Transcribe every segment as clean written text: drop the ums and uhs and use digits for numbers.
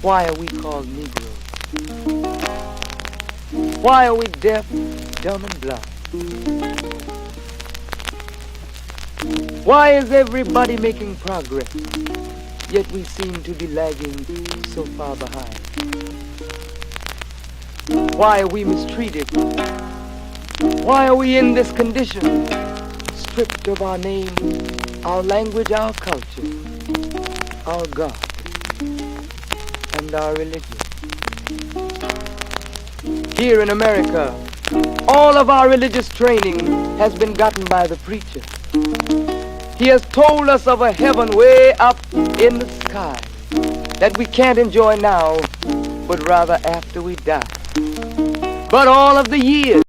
Why are we called Negroes? Why are we deaf, dumb, and blind? Why is everybody making progress, yet we seem to be lagging so far behind? Why are we mistreated? Why are we in this condition? Stripped of our name, our language, our culture, our God, and our religion. Here in America, all of our religious training has been gotten by the preacher. He has told us of a heaven way up in the sky that we can't enjoy now, but rather after we die. But all of the years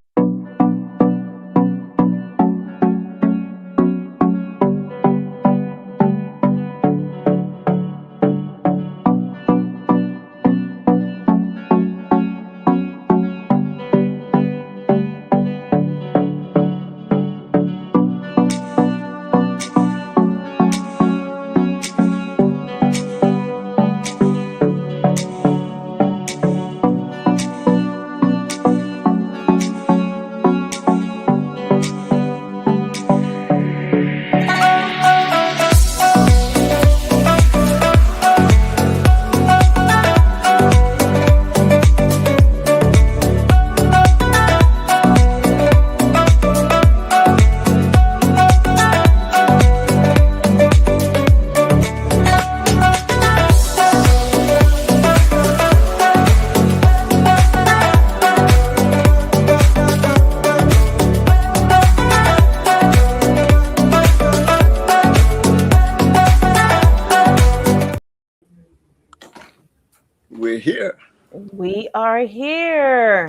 we're here. We are here.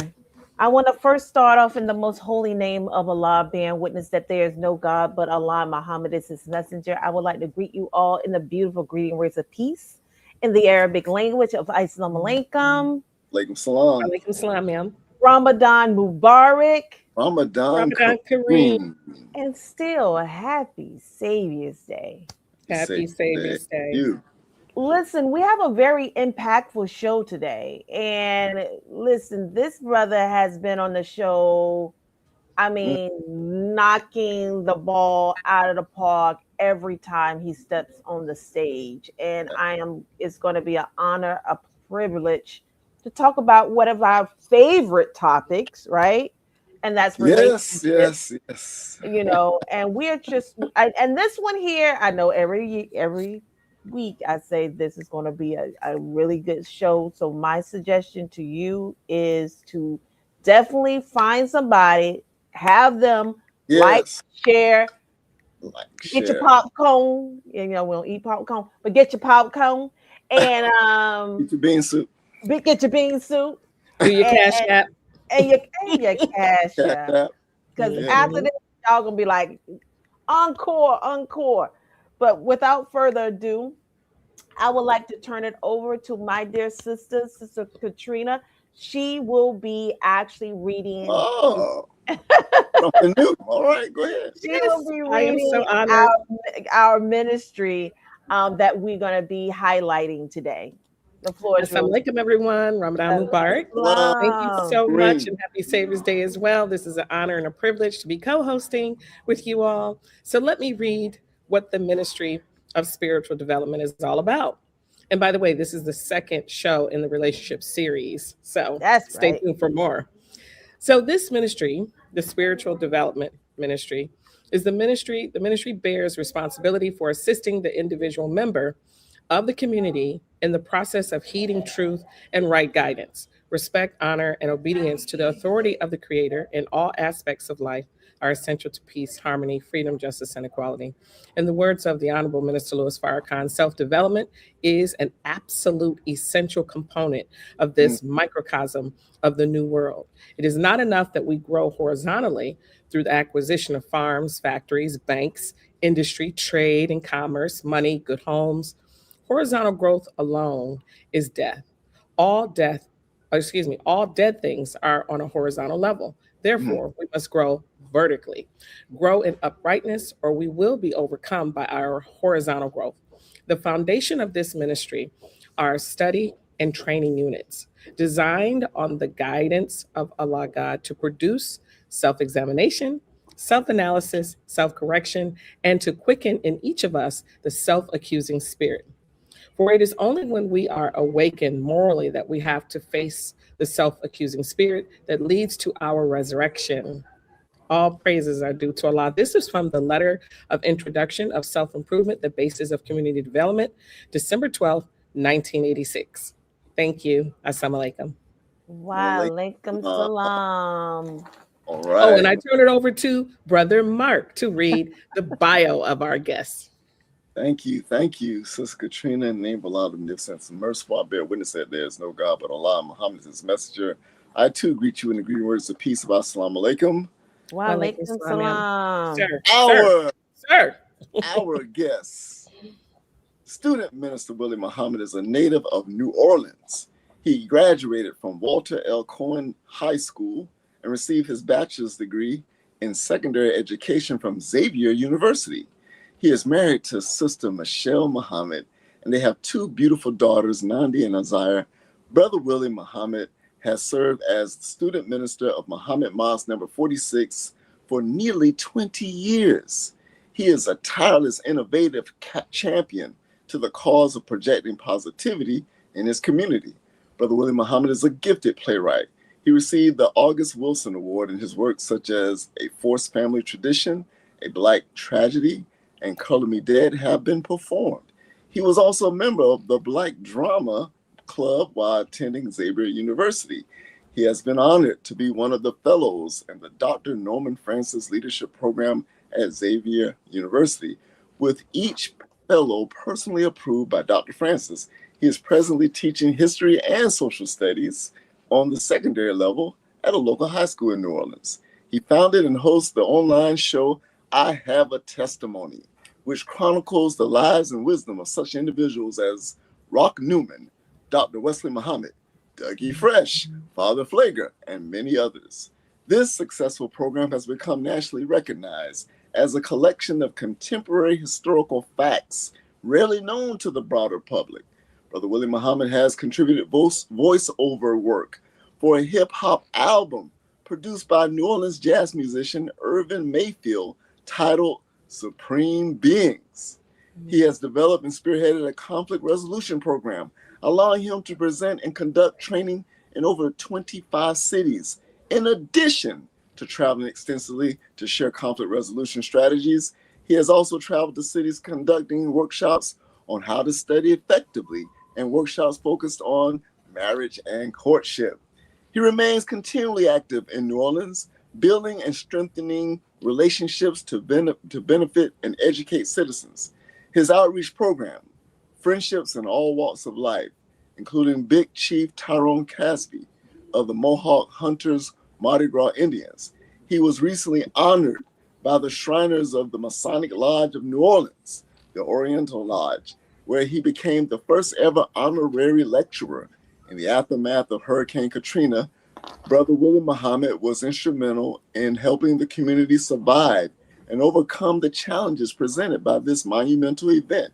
I want to first start off in the most holy name of Allah, bearing witness that there is no God but Allah. Muhammad is his messenger. I would like to greet you all in the beautiful greeting words of peace in the Arabic language of Assalamu alaikum. Alaikum salam. Alaikum salam, ma'am. Ramadan Mubarak. Ramadan Kareem. And still a happy Savior's Day. Happy Savior's Day. You. Listen, we have a very impactful show today. And listen, this brother has been on the show, I mean, knocking the ball out of the park every time he steps on the stage. And it's going to be an honor, a privilege to talk about one of our favorite topics, right? And that's Yes. You know, and we're just, and this one here, I know every week I say this is going to be a really good show. So my suggestion to you is to definitely find somebody, have them like, share, get your popcorn. You know, we don't eat popcorn, but get your popcorn and get your bean soup. Get your bean soup. Do your cash app. And your cash app. Because after this, y'all gonna be like, encore. But without further ado, I would like to turn it over to my dear sister, Sister Katrina. She will be actually reading. Oh, something new. All right, go ahead. She will be reading our ministry that we're going to be highlighting today. The floor is yours. Assalamu alaikum, everyone. Ramadan Mubarak. Thank you so much, and happy Savior's Day as well. This is an honor and a privilege to be co-hosting with you all. So let me read what the Ministry of Spiritual Development is all about. And by the way, this is the second show in the relationship series. So stay tuned for more. So this ministry, the Spiritual Development Ministry, is the ministry bears responsibility for assisting the individual member of the community in the process of heeding truth and right guidance. Respect, honor, and obedience to the authority of the Creator in all aspects of life are essential to peace, harmony, freedom, justice, and equality. In the words of the Honorable Minister Louis Farrakhan, self-development is an absolute essential component of this microcosm of the new world. It is not enough that we grow horizontally through the acquisition of farms, factories, banks, industry, trade, and commerce, money, good homes. Horizontal growth alone is death. All dead things are on a horizontal level. Therefore, we must grow vertically. Grow in uprightness, or we will be overcome by our horizontal growth. The foundation of this ministry are study, and training units designed on the guidance of Allah God to produce self-examination, self-analysis, self-correction, and to quicken in each of us the self-accusing spirit. For it is only when we are awakened morally that we have to face the self-accusing spirit that leads to our resurrection. All praises are due to Allah. This is from the letter of introduction of self-improvement, the basis of community development, December 12th, 1986. Thank you. Assalamu alaikum. Wa alaikum salam. All right. Oh, and I turn it over to Brother Mark to read the bio of our guest. Thank you, Sister Katrina. In the name of Allah, the Omnipotent and Merciful, I bear witness that there is no God but Allah. Muhammad is his messenger. I too greet you in the greeting words of peace of Assalamu alaikum. Wa alaikum salam. Our guest, student minister Willie Muhammad, is a native of New Orleans. He graduated from Walter L. Cohen High School and received his bachelor's degree in secondary education from Xavier University. He is married to Sister Michelle Muhammad, and they have two beautiful daughters, Nandi and Azire. Brother Willie Muhammad has served as student minister of Muhammad Mosque number 46 for nearly 20 years. He is a tireless, innovative champion to the cause of projecting positivity in his community. Brother Willie Muhammad is a gifted playwright. He received the August Wilson Award in his works such as A Forced Family Tradition, A Black Tragedy, and Color Me Dead have been performed. He was also a member of the Black Drama Club while attending Xavier University. He has been honored to be one of the fellows in the Dr. Norman Francis Leadership Program at Xavier University, with each fellow personally approved by Dr. Francis. He is presently teaching history and social studies on the secondary level at a local high school in New Orleans. He founded and hosts the online show I Have a Testimony, which chronicles the lives and wisdom of such individuals as Rock Newman, Dr. Wesley Muhammad, Dougie Fresh, Father Flager, and many others. This successful program has become nationally recognized as a collection of contemporary historical facts rarely known to the broader public. Brother Willie Muhammad has contributed voiceover work for a hip-hop album produced by New Orleans jazz musician Irvin Mayfield titled Supreme Beings. He has developed and spearheaded a conflict resolution program, allowing him to present and conduct training in over 25 cities, in addition to traveling extensively to share conflict resolution strategies. He has also traveled to cities conducting workshops on how to study effectively and workshops focused on marriage and courtship. He remains continually active in New Orleans, building and strengthening relationships to benefit and educate citizens. His outreach program, Friendships in All Walks of Life, including Big Chief Tyrone Caspi of the Mohawk Hunters Mardi Gras Indians. He was recently honored by the Shriners of the Masonic Lodge of New Orleans, the Oriental Lodge, where he became the first ever honorary lecturer. In the aftermath of Hurricane Katrina, Brother Willie Muhammad was instrumental in helping the community survive and overcome the challenges presented by this monumental event.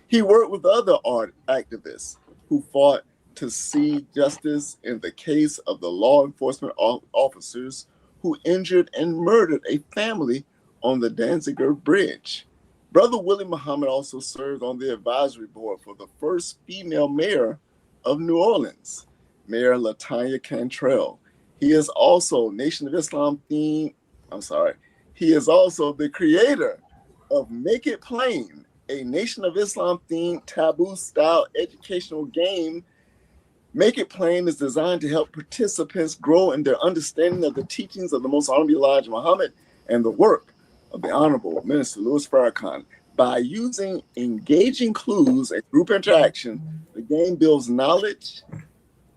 He worked with other art activists who fought to see justice in the case of the law enforcement officers who injured and murdered a family on the Danziger Bridge. Brother Willie Muhammad also served on the advisory board for the first female mayor of New Orleans, Mayor Latanya Cantrell. He is also He is also the creator of Make It Plain, a Nation of Islam themed taboo style educational game. Make It Plain is designed to help participants grow in their understanding of the teachings of the Most Honorable Elijah Muhammad and the work of the Honorable Minister Louis Farrakhan. By using engaging clues and group interaction, the game builds knowledge,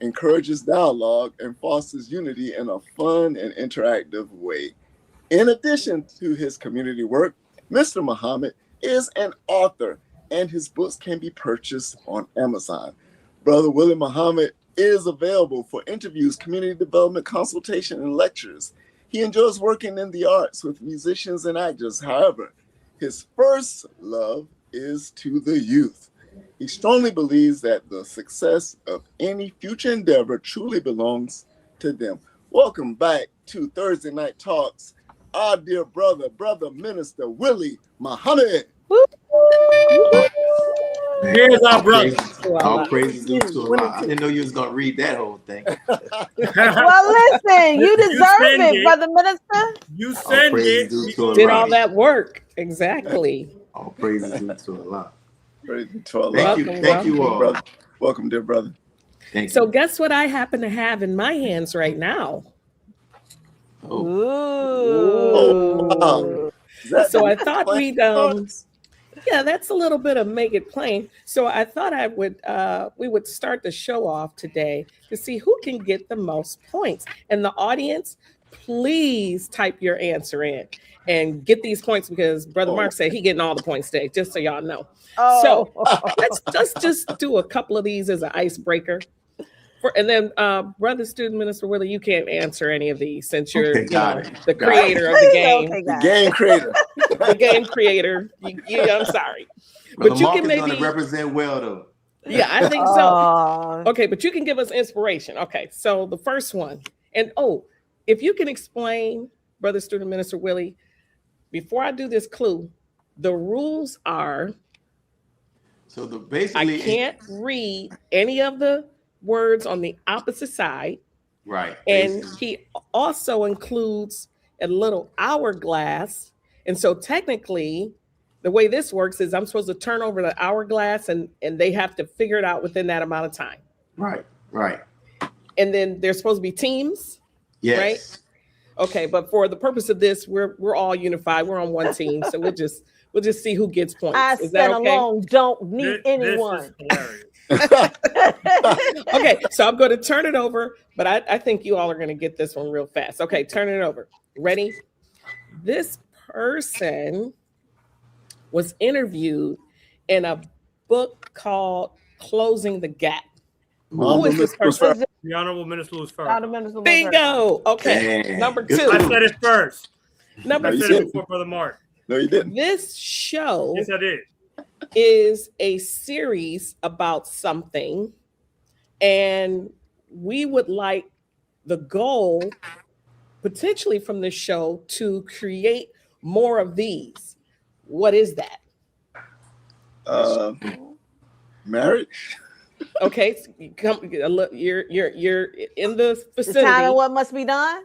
encourages dialogue, and fosters unity in a fun and interactive way. In addition to his community work, Mr. Muhammad is an author, and his books can be purchased on Amazon. Brother Willie Muhammad is available for interviews, community development, consultation, and lectures. He enjoys working in the arts with musicians and actors. However, his first love is to the youth. He strongly believes that the success of any future endeavor truly belongs to them. Welcome back to Thursday Night Talks. Our dear brother, Minister Willie Muhammad. Here's our brother. All praises due to Allah. I didn't know you was gonna read that whole thing. Well, listen, you deserve it, brother minister. You send it. Did all that work. Exactly. All praises due to Allah. Praise to Allah. Thank you all. Brother. Welcome, dear brother. Thank So you. guess what I happen to have in my hands right now? Oh. Oh, wow. So I thought we'd yeah, that's a little bit of make it plain. So I thought we would start the show off today to see who can get the most points. And the audience, please type your answer in and get these points because Brother Mark said he getting all the points today, just so y'all know. So let's just do a couple of these as an icebreaker. And then, Brother Student Minister Willie, you can't answer any of these since you're the creator of the game. The game creator. The game creator. I'm sorry. But you can maybe represent well though. Yeah, I think so. Okay, but you can give us inspiration. Okay, so the first one. And if you can explain, Brother Student Minister Willie, before I do this clue, the rules are basically I can't read any of the words on the opposite side. Right. And he also includes a little hourglass. And so technically, the way this works is I'm supposed to turn over the hourglass and they have to figure it out within that amount of time. Right. And then there's supposed to be teams. Yes. Right? Okay, but for the purpose of this, we're all unified. We're on one team. So we'll just see who gets points. I Is that okay? alone don't need anyone. Okay, so I'm going to turn it over, but I think you all are going to get this one real fast. Okay, turn it over. Ready? This person was interviewed in a book called Closing the Gap. Who is this person? The Honorable Minister Louis Farrakhan. Bingo. Okay, number 2. I said it first. Number 2. I said it before Brother Mark. No, you didn't. This show Yes, I did. is a series about something, and we would like the goal potentially from this show to create more of these. What is that? Marriage. Okay, you're in the It's vicinity. kind of what must be done.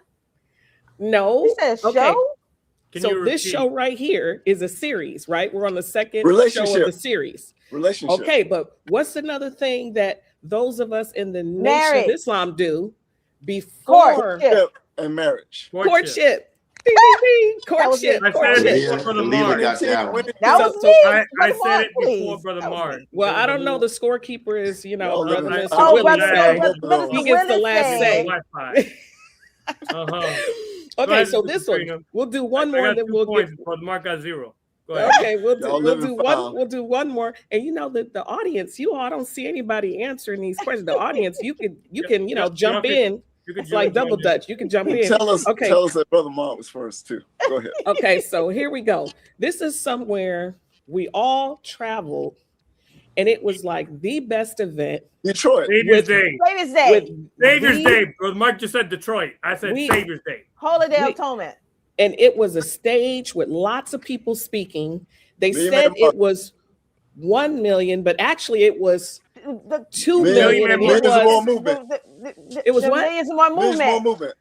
No. You said show. Okay. Can So you this repeat? show right here is a series, right? We're on the second show Relationship. of the series. Relationship. Okay, but what's another thing that those of us in the Nation Marriage. of Islam do before Courtship. And marriage. courtship? Ding, ding, ding. Courtship. I said Courtship. it before Brother Believer Mark. got that one. That So- was so me. I Brother said Mark, it before please. Brother Mark. Well, I don't know. The scorekeeper is, No, Brother no, Minister no. Willie Brother say. Minister He gets the Willie last said. say. Wi-Fi. Go Okay, ahead, so Mr. this one, Katrina. we'll do one I more, got and then 2 we'll points. get. Brother Mark got 0. Go ahead. Okay, we'll Y'all do living one. foul. We'll do one more, and the audience. You all don't see anybody answering these questions. The audience, you can jump in. You can It's like double jump in. dutch. You can jump in. Tell us Okay. that Brother Mark was first too. Go ahead. Okay, so here we go. This is somewhere we all traveled, and it was like the best event. Detroit. Savior's Day. Savior's Day. With Savior's the- Day. Brother Mark just said Detroit. I said We- Savior's Day. Holy Day we- Atonement. And it was a stage with lots of people speaking. They Million said Man it was 1 million, but actually it was The, 2 Million million. Man And Millions it more was, movement. It was the what? Millions More Millions more Movement. movement.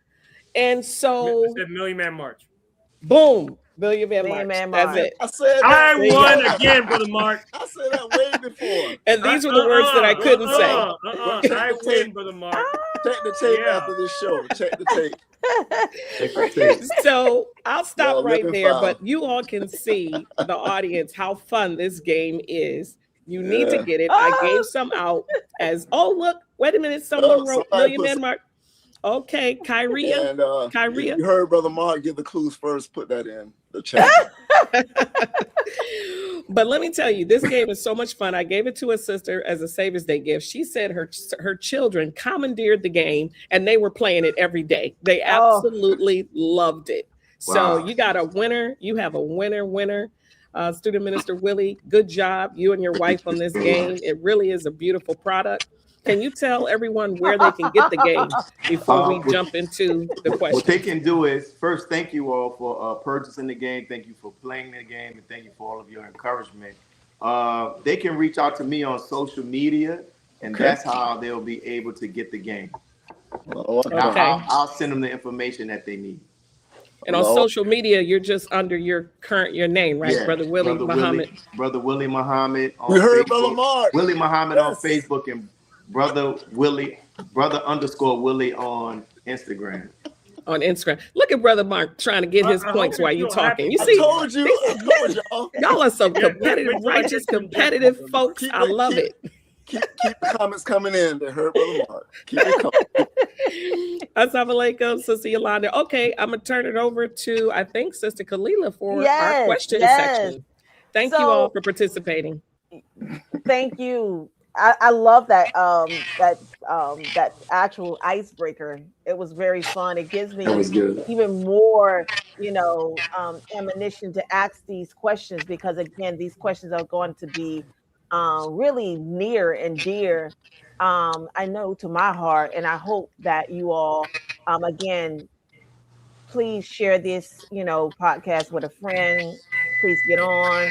and I so said Million Man March. boom, Million Man Million March. Man That's March. it. I said I that. won again, Brother Mark. I said that way before. And these were the words that I couldn't say. I win, Brother Mark. Check the tape Yeah. after this show. Check the tape. So I'll stop Y'all right living there, foul. but you all can see the audience how fun this game is. You need to Yeah. get it. I gave some out as look, wait a minute, someone Oh, wrote somebody Million put Man Mark. Okay, Kyria. And Kyria. you heard Brother Mark give the clues first. Put that in the chat. But let me tell you, this game is so much fun. I gave it to a sister as a Savior's Day gift. She said her children commandeered the game and they were playing it every day. They Oh. absolutely loved it. So Wow. you got a winner. You have a winner. Student Minister Willie, good job, you and your wife on this game. It really is a beautiful product. Can you tell everyone where they can get the game before we jump into the question? What they can do is, first, thank you all for purchasing the game. Thank you for playing the game, and thank you for all of your encouragement. They can reach out to me on social media, and that's how they'll be able to get the game. Okay. I'll send them the information that they need. And on social media, you're just under your name, right? Yeah. Brother Willie Muhammad. Brother Willie Muhammad on We heard Facebook. Brother Mark. Willie Muhammad on Facebook, and Brother _ Willie on Instagram. On Instagram. Look at Brother Mark trying to get his points while you're talking. You see, I told y'all. y'all are some competitive, righteous, competitive folks. I love it. Keep the comments coming in. They heard Brother Mark. Keep it coming. Assalamu alaikum, Sister Yolanda. Okay, I'm going to turn it over to, I think, Sister Kalila for our question section. Thank you all for participating. Thank you. I love that that actual icebreaker. It was very fun. It gives me even more, ammunition to ask these questions, because again, these questions are going to be really near and dear, I know, to my heart, and I hope that you all, again, please share this, podcast with a friend. Please get on.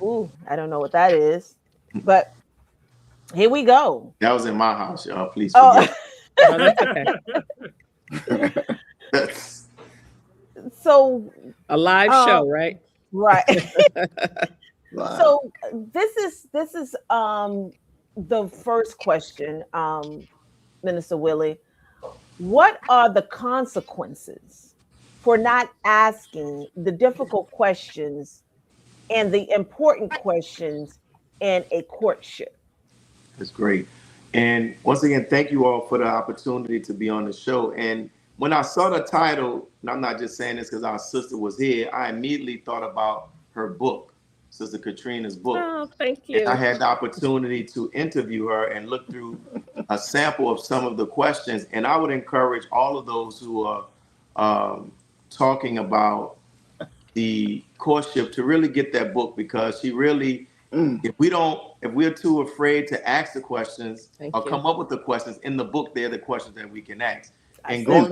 Ooh, I don't know what that is. But here we go. That was in my house, y'all. Please forgive. That's okay. So a live show, right? Right. So this is the first question, Minister Willie. What are the consequences for not asking the difficult questions and the important questions in a courtship? That's great. And once again, thank you all for the opportunity to be on the show. And when I saw the title, and I'm not just saying this because our sister was here, I immediately thought about her book, Sister Katrina's book. Oh, thank you. And I had the opportunity to interview her and look through a sample of some of the questions. And I would encourage all of those who are talking about the courtship to really get that book, because she really, if we're too afraid to ask the questions come up with the questions in the book, they're the questions that we can ask. And going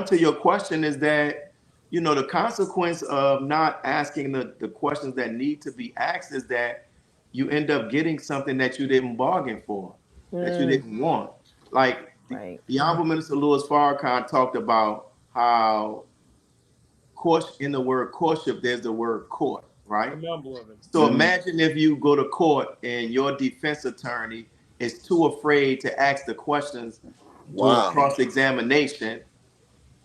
to your question is that, the consequence of not asking the questions that need to be asked is that you end up getting something that you didn't bargain for, that you didn't want. Like the Honorable Minister Louis Farrakhan talked about how in the word courtship, there's the word court, right? So imagine if you go to court and your defense attorney is too afraid to ask the questions to cross-examination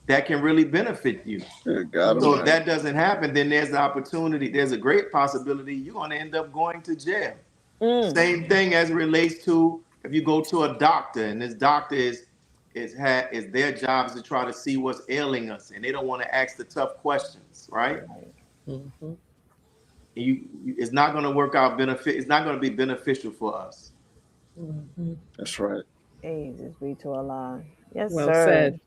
that can really benefit you. So if that doesn't happen, then there's the opportunity, there's a great possibility you're going to end up going to jail. Same thing as it relates to if you go to a doctor, and this doctor is their job is to try to see what's ailing us, and they don't want to ask the tough questions, right? Mm-hmm. It's not going to work out it's not going to be beneficial for us. Mm-hmm. That's right. Hey, just be to a line. Yes, well sir. Said.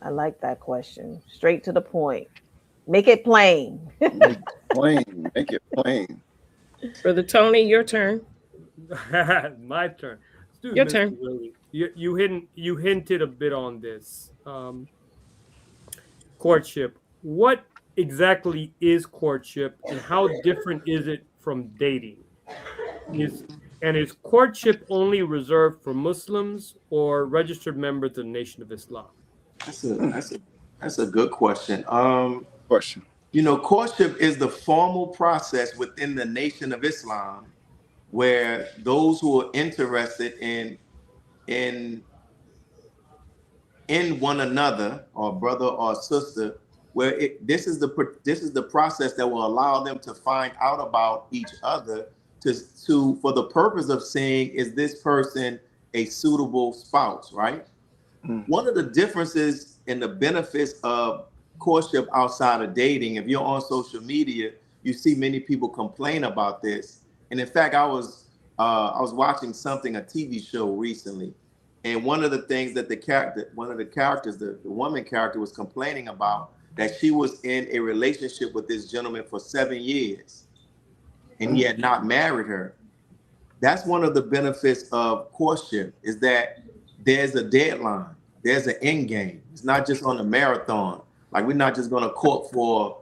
I like that question. Straight to the point. Make it plain. Make it plain. Brother Tony, your turn. My turn. Dude, your Mr. turn. Willie, you hinted a bit on this. Courtship. What exactly is courtship, and how different is it from dating? Is courtship only reserved for Muslims or registered members of the Nation of Islam? That's a good question. Courtship is the formal process within the Nation of Islam where those who are interested in one another, or brother or sister, where this is the process that will allow them to find out about each other for the purpose of saying, is this person a suitable spouse, right? One of the differences and the benefits of courtship outside of dating, if you're on social media, you see many people complain about this. And in fact, I was watching a TV show recently, and one of the things that the woman character was complaining about, that she was in a relationship with this gentleman for 7 years and he had not married her. That's one of the benefits of courtship, is that there's a deadline, there's an end game. It's not just on a marathon. Like, we're not just going to court for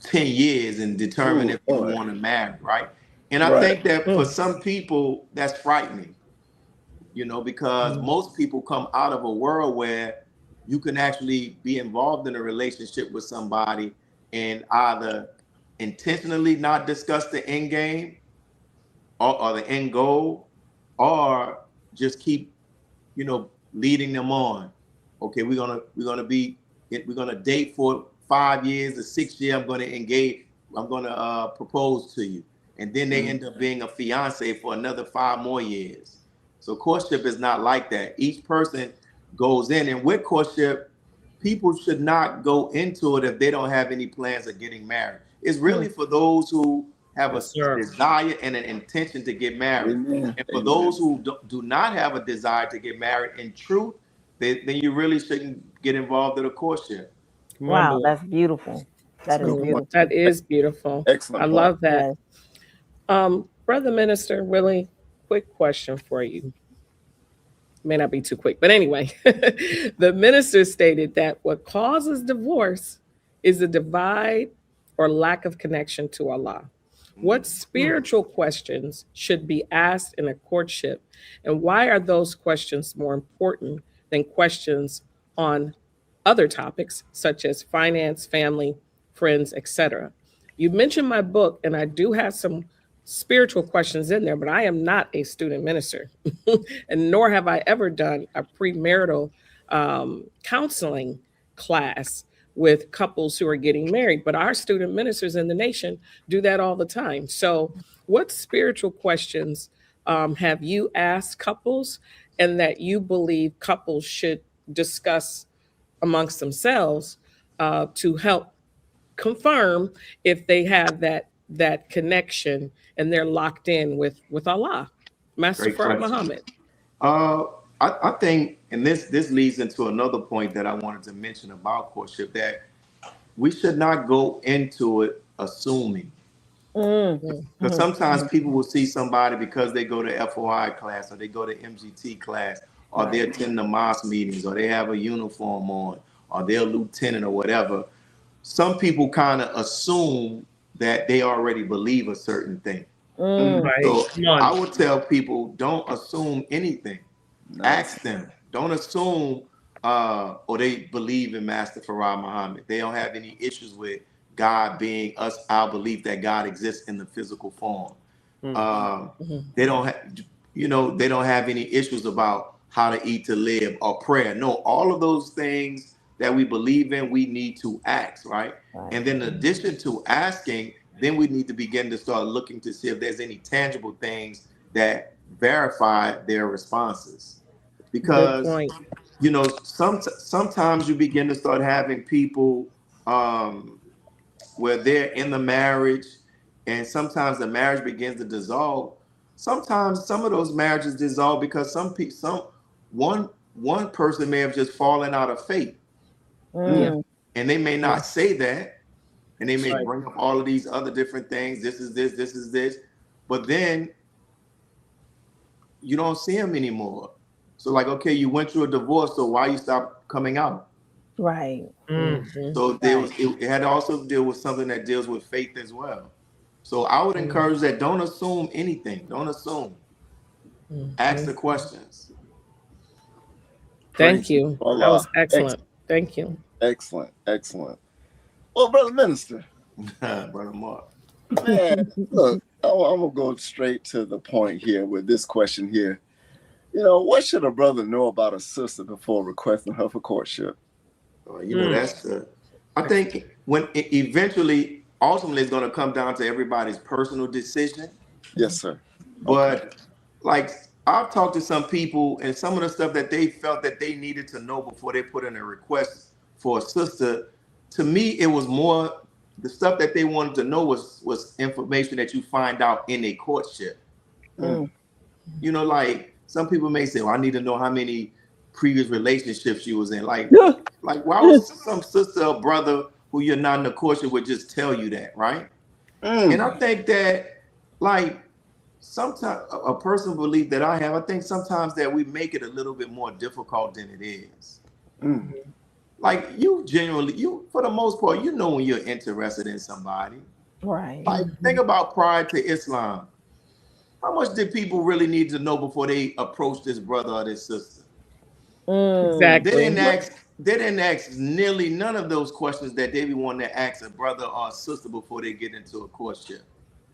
10 years and determine if we want to marry, right? And I think that for some people, that's frightening, you know, because most people come out of a world where you can actually be involved in a relationship with somebody and either intentionally not discuss the end game or the end goal, or just keep, you know, leading them on. Okay, we're gonna date for 5 years, the 6th year I'm gonna engage, I'm gonna propose to you. And then they end up being a fiance for another 5 more years. So courtship is not like that. Each person goes in, and with courtship, people should not go into it if they don't have any plans of getting married. It's really for those who have a desire and an intention to get married. And for those who do not have a desire to get married in truth, then you really shouldn't get involved in a courtship. Wow, that's beautiful. That is beautiful. That is beautiful. Excellent. I love that. Yes. Brother Minister, really quick question for you. May not be too quick, but anyway, the minister stated that what causes divorce is a divide or lack of connection to Allah. What spiritual questions should be asked in a courtship, and why are those questions more important than questions on other topics such as finance, family, friends, etc.? You mentioned my book, and I do have some spiritual questions in there, but I am not a student minister, and nor have I ever done a premarital counseling class with couples who are getting married. But our student ministers in the nation do that all the time. So what spiritual questions have you asked couples, and that you believe couples should discuss amongst themselves to help confirm if they have that connection and they're locked in with Allah, Master Farah Muhammad? I think, and this leads into another point that I wanted to mention about courtship, that we should not go into it assuming. Because sometimes people will see somebody because they go to FOI class, or they go to MGT class, or they attend the mosque meetings, or they have a uniform on, or they're a lieutenant or whatever. Some people kind of assume that they already believe a certain thing. So I would tell people, don't assume anything. Ask them. Don't assume or they believe in Master Farah Muhammad. They don't have any issues with God being our belief that God exists in the physical form. They don't have any issues about how to eat to live or prayer. No, all of those things that we believe in, we need to ask, right? And then in addition to asking, then we need to begin to start looking to see if there's any tangible things that verify their responses. Because, you know, sometimes you begin to start having people where they're in the marriage, and sometimes the marriage begins to dissolve. Sometimes some of those marriages dissolve because one person may have just fallen out of faith. And they may not say that, and they may bring up all of these other different things. This is this, this is this. But then you don't see them anymore. So like, okay, you went through a divorce, so why you stop coming out? Right. So it had to also deal with something that deals with faith as well. So I would encourage that don't assume anything. Don't assume. Ask the questions. Thank you. That was excellent. Thank you. Excellent. Well, Brother Minister. Brother Mark. Man, look, I'm going to go straight to the point here with this question here. You know, what should a brother know about a sister before requesting her for courtship? You know, that's I think when ultimately it's going to come down to everybody's personal decision. Yes, sir. But like, I've talked to some people, and some of the stuff that they felt that they needed to know before they put in a request for a sister, to me, it was more the stuff that they wanted to know was information that you find out in a courtship. You know, like some people may say, well, I need to know how many previous relationships you was in. Like why was some sister or brother who you're not in the courtship would just tell you that, right? And I think that, like, sometimes a personal belief that I have, I think sometimes that we make it a little bit more difficult than it is. Like, you for the most part, you know when you're interested in somebody. Right. Like, think about prior to Islam. How much did people really need to know before they approached this brother or this sister? Exactly. They didn't ask nearly none of those questions that they be wanting to ask a brother or a sister before they get into a courtship.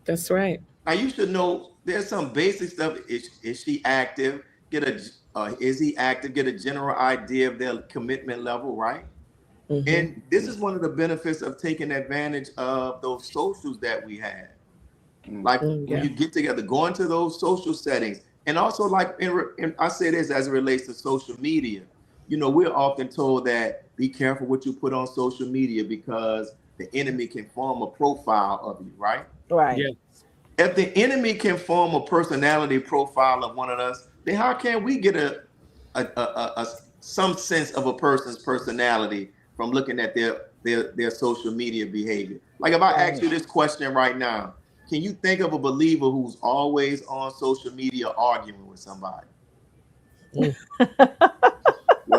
That's right. Now you should know there's some basic stuff. Is she active? Is he active? Get a general idea of their commitment level, right? And this is one of the benefits of taking advantage of those socials that we have. Like when you get together, go into those social settings, and also like I say this as it relates to social media. You know, we're often told that be careful what you put on social media because the enemy can form a profile of you, right? Right. Yeah. If the enemy can form a personality profile of one of us, then how can we get some sense of a person's personality from looking at their social media behavior? Like if I ask you this question right now, can you think of a believer who's always on social media arguing with somebody?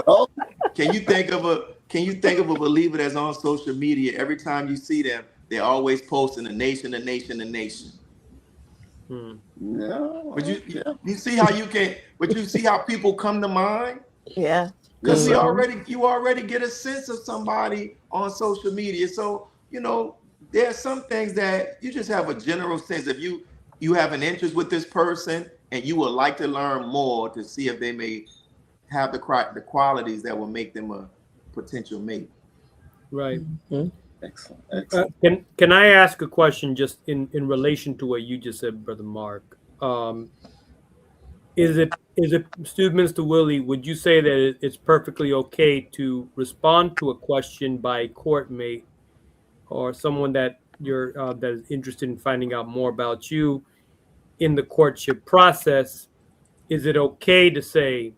Well, can you think of a believer that's on social media every time you see them, they're always posting a nation, a nation, a nation? No. But you see how people come to mind? Yeah. Because you already get a sense of somebody on social media. So, you know, there are some things that you just have a general sense. If you have an interest with this person and you would like to learn more to see if they may have the qualities that will make them a potential mate. Right. Excellent. Can I ask a question just in relation to what you just said, Brother Mark? Is it student Minister Willie, would you say that it's perfectly okay to respond to a question by a courtmate or someone that you're that is interested in finding out more about you in the courtship process? Is it okay to say,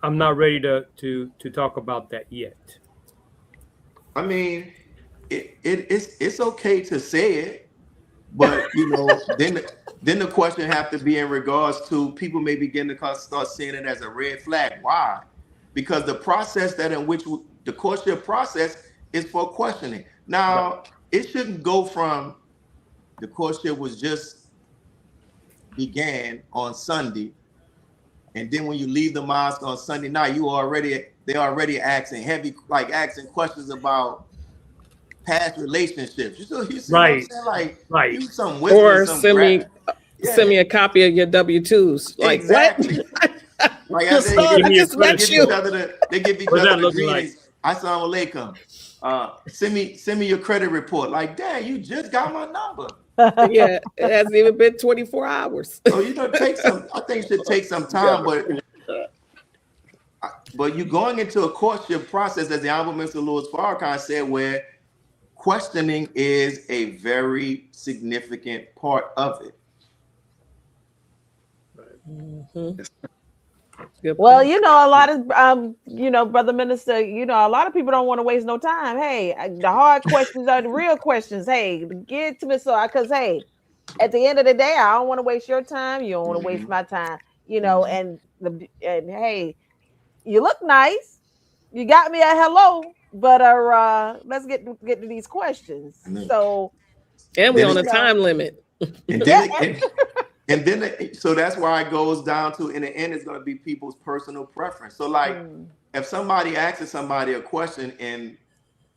I'm not ready to talk about that yet? I mean, it's okay to say it, but you know, then the question have to be in regards to people may begin to start seeing it as a red flag. Why? Because the process the courtship process is for questioning. Now, it shouldn't go from the courtship was just began on Sunday, and then when you leave the mosque on Sunday night, they're already asking questions about past relationships. You see what I'm saying? Like you some wisdom, or some send me a copy of your W-2s. Like exactly. What? Like as they give each other the greetings. Assalamu alaikum. Send me your credit report. Like, dang, you just got my number. Yeah, it hasn't even been 24 hours. So I think it should take some time, but you're going into a courtship process, as the Honorable Mr. Louis Farrakhan said, where questioning is a very significant part of it. Well, you know, a lot of you know, Brother Minister, you know, a lot of people don't want to waste no time. Hey, the hard questions are the real questions. Hey, get to me because hey, at the end of the day, I don't want to waste your time. You don't want to waste my time. You know, and hey, you look nice. You got me a hello, but let's get to these questions. So, and we're on a time limit. And then so that's why it goes down to, in the end, it's going to be people's personal preference. So like, if somebody asks somebody a question and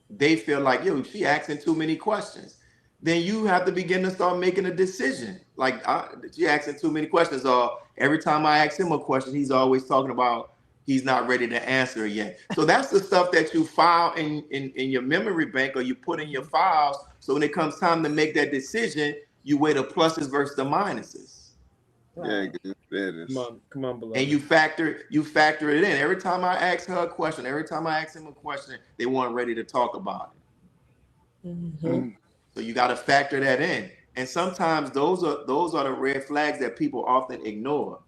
they feel like, yo, she asking too many questions, then you have to begin to start making a decision. Like, she asking too many questions, or every time I ask him a question, he's always talking about he's not ready to answer it yet. So that's the stuff that you file in your memory bank, or you put in your files. So when it comes time to make that decision, you weigh the pluses versus the minuses. Yeah, come on, beloved. And you factor it in. Every time I ask her a question, every time I ask him a question, they weren't ready to talk about it. So you got to factor that in. And sometimes those are the red flags that people often ignore.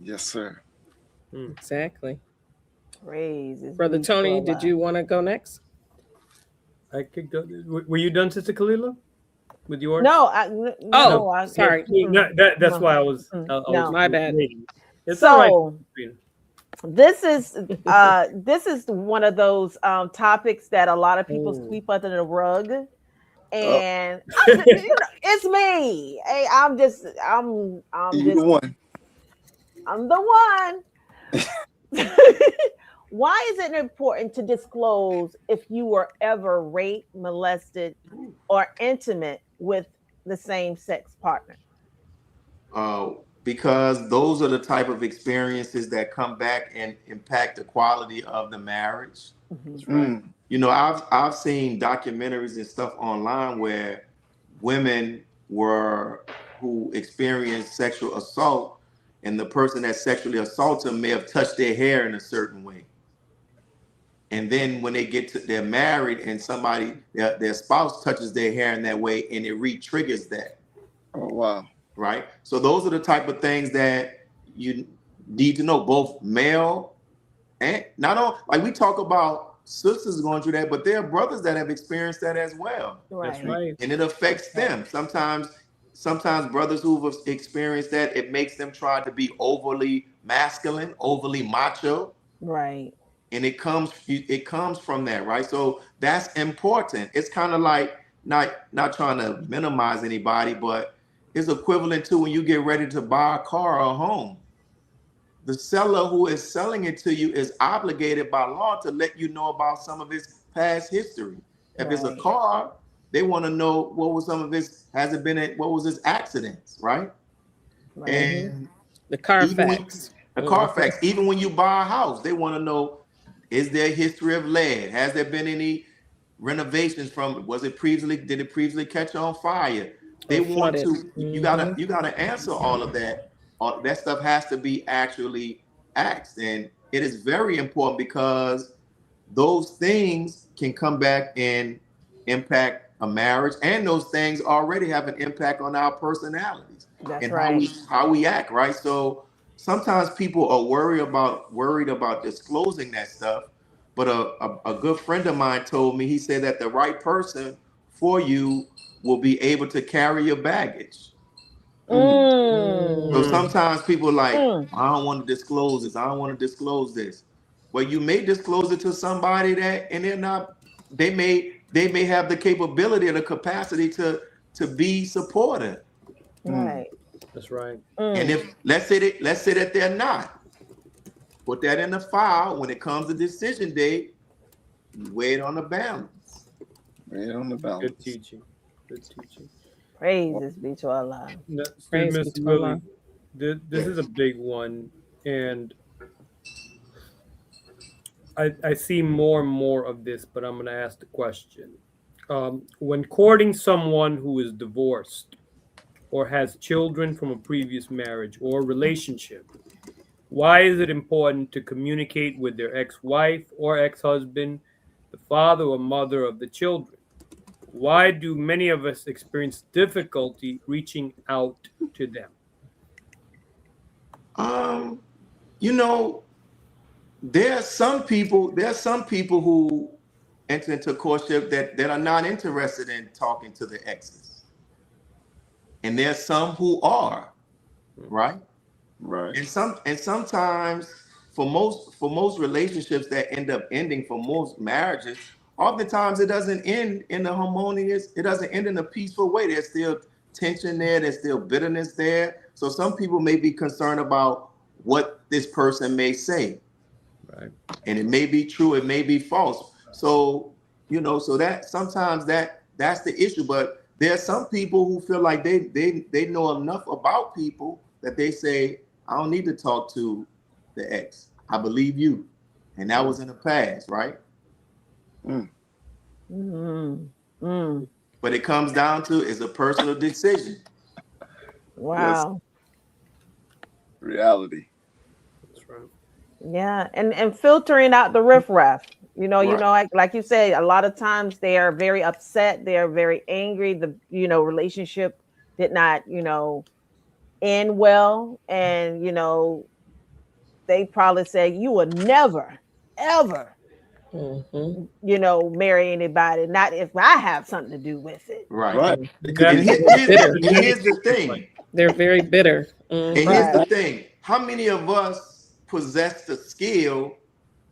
Yes, sir. Exactly. Praises Brother be to Tony, did Allah. you want to go next? I could go. Were you done, Sister Kalila, with yours? No, No, no, no, Sorry. no, that's why I was no. My bad. waiting. It's all right. So this is one of those topics that a lot of people Oh. sweep under the rug, Oh, and it's me. Hey, I'm you the just one. I'm the one. Why is it important to disclose if you were ever raped, molested, or intimate with the same sex partner? Because those are the type of experiences that come back and impact the quality of the marriage. That's right. You know, I've seen documentaries and stuff online where women were who experienced sexual assault, and the person that sexually assaulted them may have touched their hair in a certain way. And then when they're married and their spouse touches their hair in that way, and it re-triggers that. Oh, wow. Right? So those are the type of things that you need to know, both male and not all, like we talk about sisters going through that, but there are brothers that have experienced that as well. That's right. And it affects them. Sometimes brothers who've experienced that, it makes them try to be overly masculine, overly macho. Right. And it comes from that, right? So that's important. It's kind of like not trying to minimize anybody, but it's equivalent to when you get ready to buy a car or a home. The seller who is selling it to you is obligated by law to let you know about some of its past history. If it's a car, they want to know what was some of his, what was his accidents, right? And the Carfax. The Carfax. Even when you buy a house, they want to know, is there a history of lead? Has there been any renovations did it previously catch on fire? They want to, you gotta answer all of that. All that stuff has to be actually asked. And it is very important because those things can come back and impact a marriage, and those things already have an impact on our personalities and how we act, right? So sometimes people are worried about disclosing that stuff. But a good friend of mine told me, he said that the right person for you will be able to carry your baggage. So sometimes people are like, I don't want to disclose this. I don't want to disclose this. Well, you may disclose it to somebody and they may have the capability or the capacity to be supportive. Right. That's right. And if let's say that they're not, put that in the file. When it comes to decision day, you weigh it on the balance. Weigh it on the balance. Good teaching. Good teaching. Praises be to Allah. This is a big one, and I see more and more of this, but I'm going to ask the question. When courting someone who is divorced or has children from a previous marriage or relationship, why is it important to communicate with their ex-wife or ex-husband, the father or mother of the children? Why do many of us experience difficulty reaching out to them? You know, there are some people who enter into courtship that are not interested in talking to the exes. And there's some who are, right? Right. And sometimes for most relationships that end up ending, for most marriages, oftentimes it doesn't end in a harmonious, it doesn't end in a peaceful way. There's still tension there, there's still bitterness there. So some people may be concerned about what this person may say. Right. And it may be true, it may be false. So, so that sometimes that's the issue. But there are some people who feel like they know enough about people that they say, I don't need to talk to the ex. I believe you. And that was in the past, right? But it comes down to, it's a personal decision. Wow. Yes. Reality. That's right. Yeah, and filtering out the riffraff. Like you say, a lot of times they are very upset. They are very angry. The relationship did not end well, and they probably say you would never, ever, marry anybody, not if I have something to do with it. Right. Exactly. Here's the thing. They're very bitter. And here's the thing. How many of us possess the skill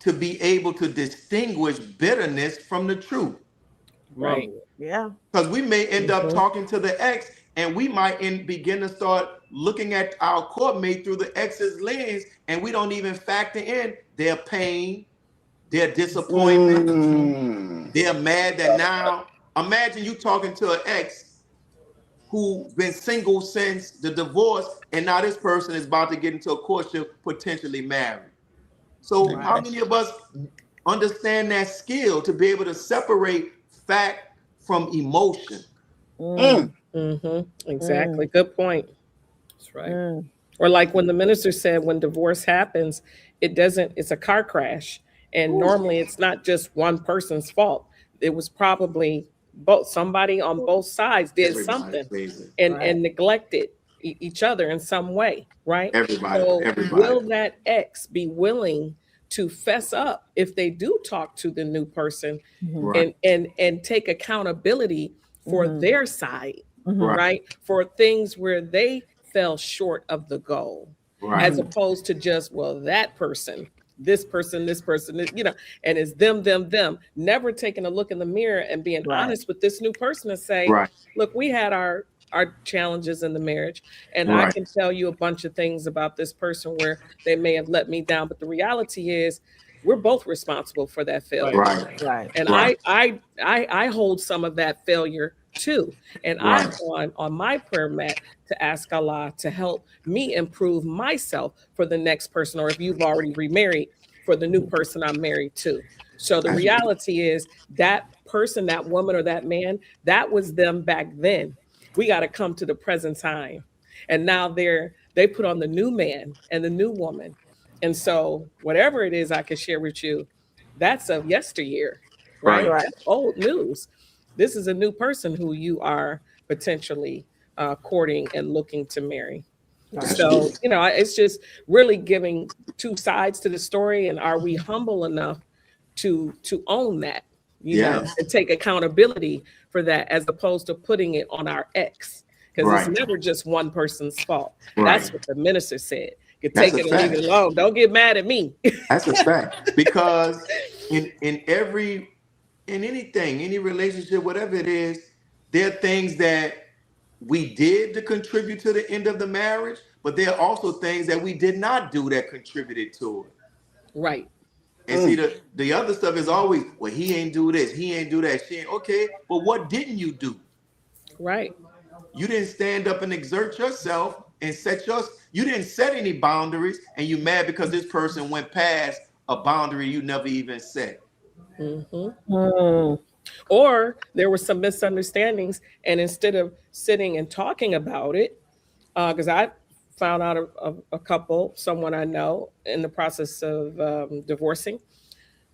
to be able to distinguish bitterness from the truth? Right. Yeah. Because we may end up talking to the ex, and we might begin to start looking at our court mate through the ex's lens, and we don't even factor in their pain, their disappointment. They're mad that now, imagine you talking to an ex who's been single since the divorce, and now this person is about to get into a courtship, potentially married. So how many of us understand that skill to be able to separate fact from emotion? Exactly. Good point. That's right. Or like when the minister said, when divorce happens, it's a car crash. And normally it's not just one person's fault. It was probably somebody on both sides did something and neglected each other in some way, right? Everybody. Will that ex be willing to fess up if they do talk to the new person and take accountability for their side, right? For things where they fell short of the goal, as opposed to just, well, that person, this person, and it's them, never taking a look in the mirror and being honest with this new person and say, look, we had our challenges in the marriage, and I can tell you a bunch of things about this person where they may have let me down, but the reality is we're both responsible for that failure. And I hold some of that failure too. And I'm on my prayer mat to ask Allah to help me improve myself for the next person, or if you've already remarried, for the new person I'm married to. So the reality is that person, that woman or that man, that was them back then. We got to come to the present time. And now they put on the new man and the new woman. And so whatever it is I can share with you, that's of yesteryear, right? That's old news. This is a new person who you are potentially courting and looking to marry. So, it's just really giving two sides to the story. And are we humble enough to own that, and take accountability for that, as opposed to putting it on our ex? Because it's never just one person's fault. That's what the minister said. You can take it and leave it alone. Don't get mad at me. That's a fact. Because in anything, any relationship, whatever it is, there are things that we did to contribute to the end of the marriage, but there are also things that we did not do that contributed to it. Right. And see, the other stuff is always, well, he ain't do this, he ain't do that. She ain't. Okay, but what didn't you do? Right. You didn't stand up and exert yourself and you didn't set any boundaries, and you mad because this person went past a boundary you never even set. Or there were some misunderstandings, and instead of sitting and talking about it, because I found out of a couple, someone I know, in the process of divorcing,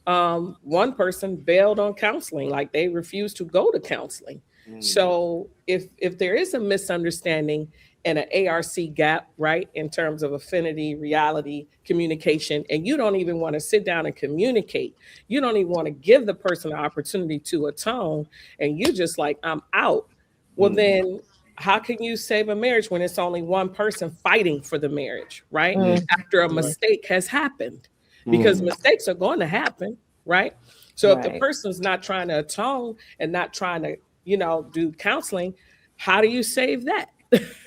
one person bailed on counseling, like they refused to go to counseling. So if there is a misunderstanding and an ARC gap, right, in terms of affinity, reality, communication, and you don't even want to sit down and communicate, you don't even want to give the person an opportunity to atone, and you just like, I'm out. Well, then how can you save a marriage when it's only one person fighting for the marriage, right? After a mistake has happened, because mistakes are going to happen, right? So if the person's not trying to atone and not trying to, do counseling, how do you save that?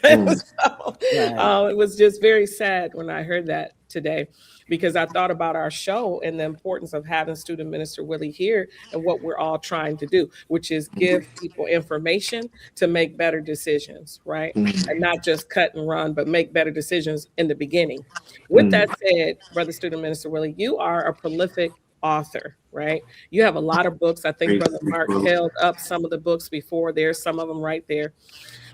It was just very sad when I heard that today, because I thought about our show and the importance of having Student Minister Willie here and what we're all trying to do, which is give people information to make better decisions, right? And not just cut and run, but make better decisions in the beginning. With that said, Brother Student Minister Willie, you are a prolific author, right? You have a lot of books. I think Brother Mark held up some of the books before. There's some of them right there.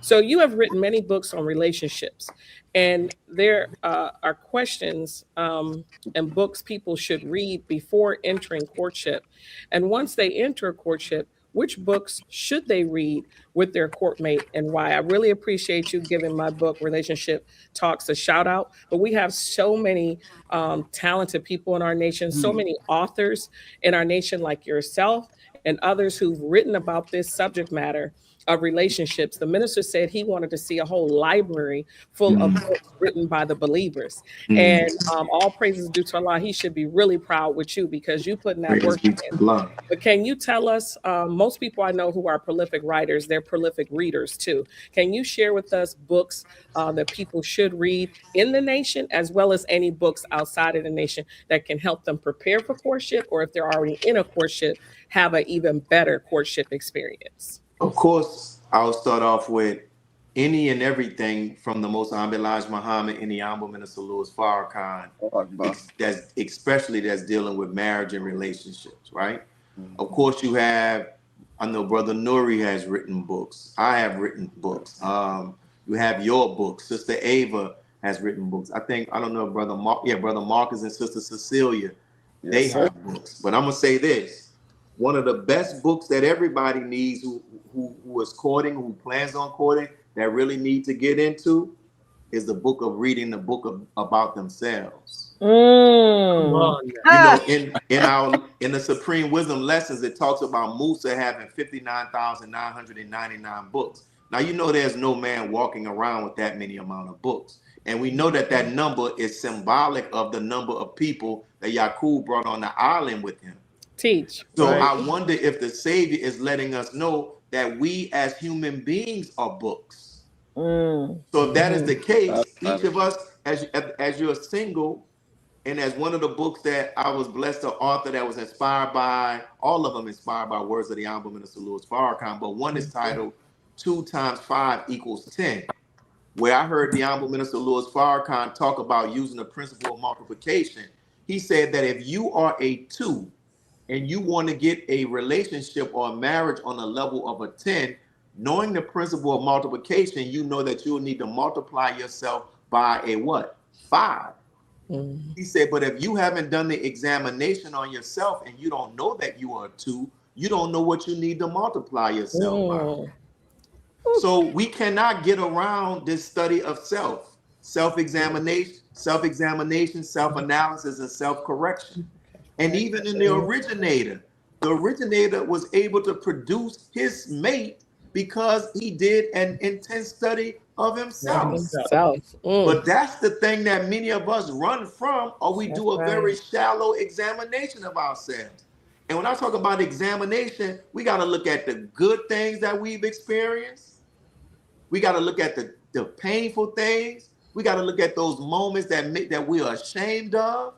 So you have written many books on relationships, and there are questions and books people should read before entering courtship. And once they enter courtship, which books should they read with their courtmate and why. I really appreciate you giving my book, Relationship Talks, a shout out. But we have so many talented people in our nation, so many authors in our nation like yourself and others who've written about this subject matter of relationships. The minister said he wanted to see a whole library full of books written by the believers. And all praises due to Allah. He should be really proud with you because you putting that work in. But can you tell us, most people I know who are prolific writers, they're prolific readers too. Can you share with us books that people should read in the nation, as well as any books outside of the nation that can help them prepare for courtship, or if they're already in a courtship, have an even better courtship experience? Of course, I'll start off with any and everything from the Most Honorable Elijah Muhammad and the Honorable Minister Louis Farrakhan, that's especially that's dealing with marriage and relationships, right? Of course, you have, I know Brother Nuri has written books. I have written books. You have your books. Sister Ava has written books. I don't know, Brother Marcus and Sister Cecilia, they have books. But I'm gonna say this. One of the best books that everybody needs who is courting, who plans on courting, that really need to get into is the book of reading the book about themselves. You know, in the Supreme Wisdom Lessons, it talks about Musa having 59,999 books. Now, you know there's no man walking around with that many amount of books. And we know that that number is symbolic of the number of people that Yaqub brought on the island with him. Teach. So I wonder if the Savior is letting us know that we as human beings are books. So if that is the case, each of us, as you're single, and as one of the books that I was blessed to author that was inspired by, all of them inspired by words of the Honorable Minister Louis Farrakhan, but one is titled 2 times 5 equals 10, where I heard the Honorable Minister Louis Farrakhan talk about using the principle of multiplication. He said that if you are a 2, and you want to get a relationship or a marriage on a level of a 10, knowing the principle of multiplication, you know that you'll need to multiply yourself by a what? 5. He said, but if you haven't done the examination on yourself and you don't know that you are a 2, you don't know what you need to multiply yourself by. So we cannot get around this study of self-examination, self-analysis, and self-correction. And even in the originator was able to produce his mate because he did an intense study of himself. But that's the thing that many of us run from, or we do a very shallow examination of ourselves. And when I talk about examination, we got to look at the good things that we've experienced. We got to look at the painful things. We got to look at those moments that we are ashamed of.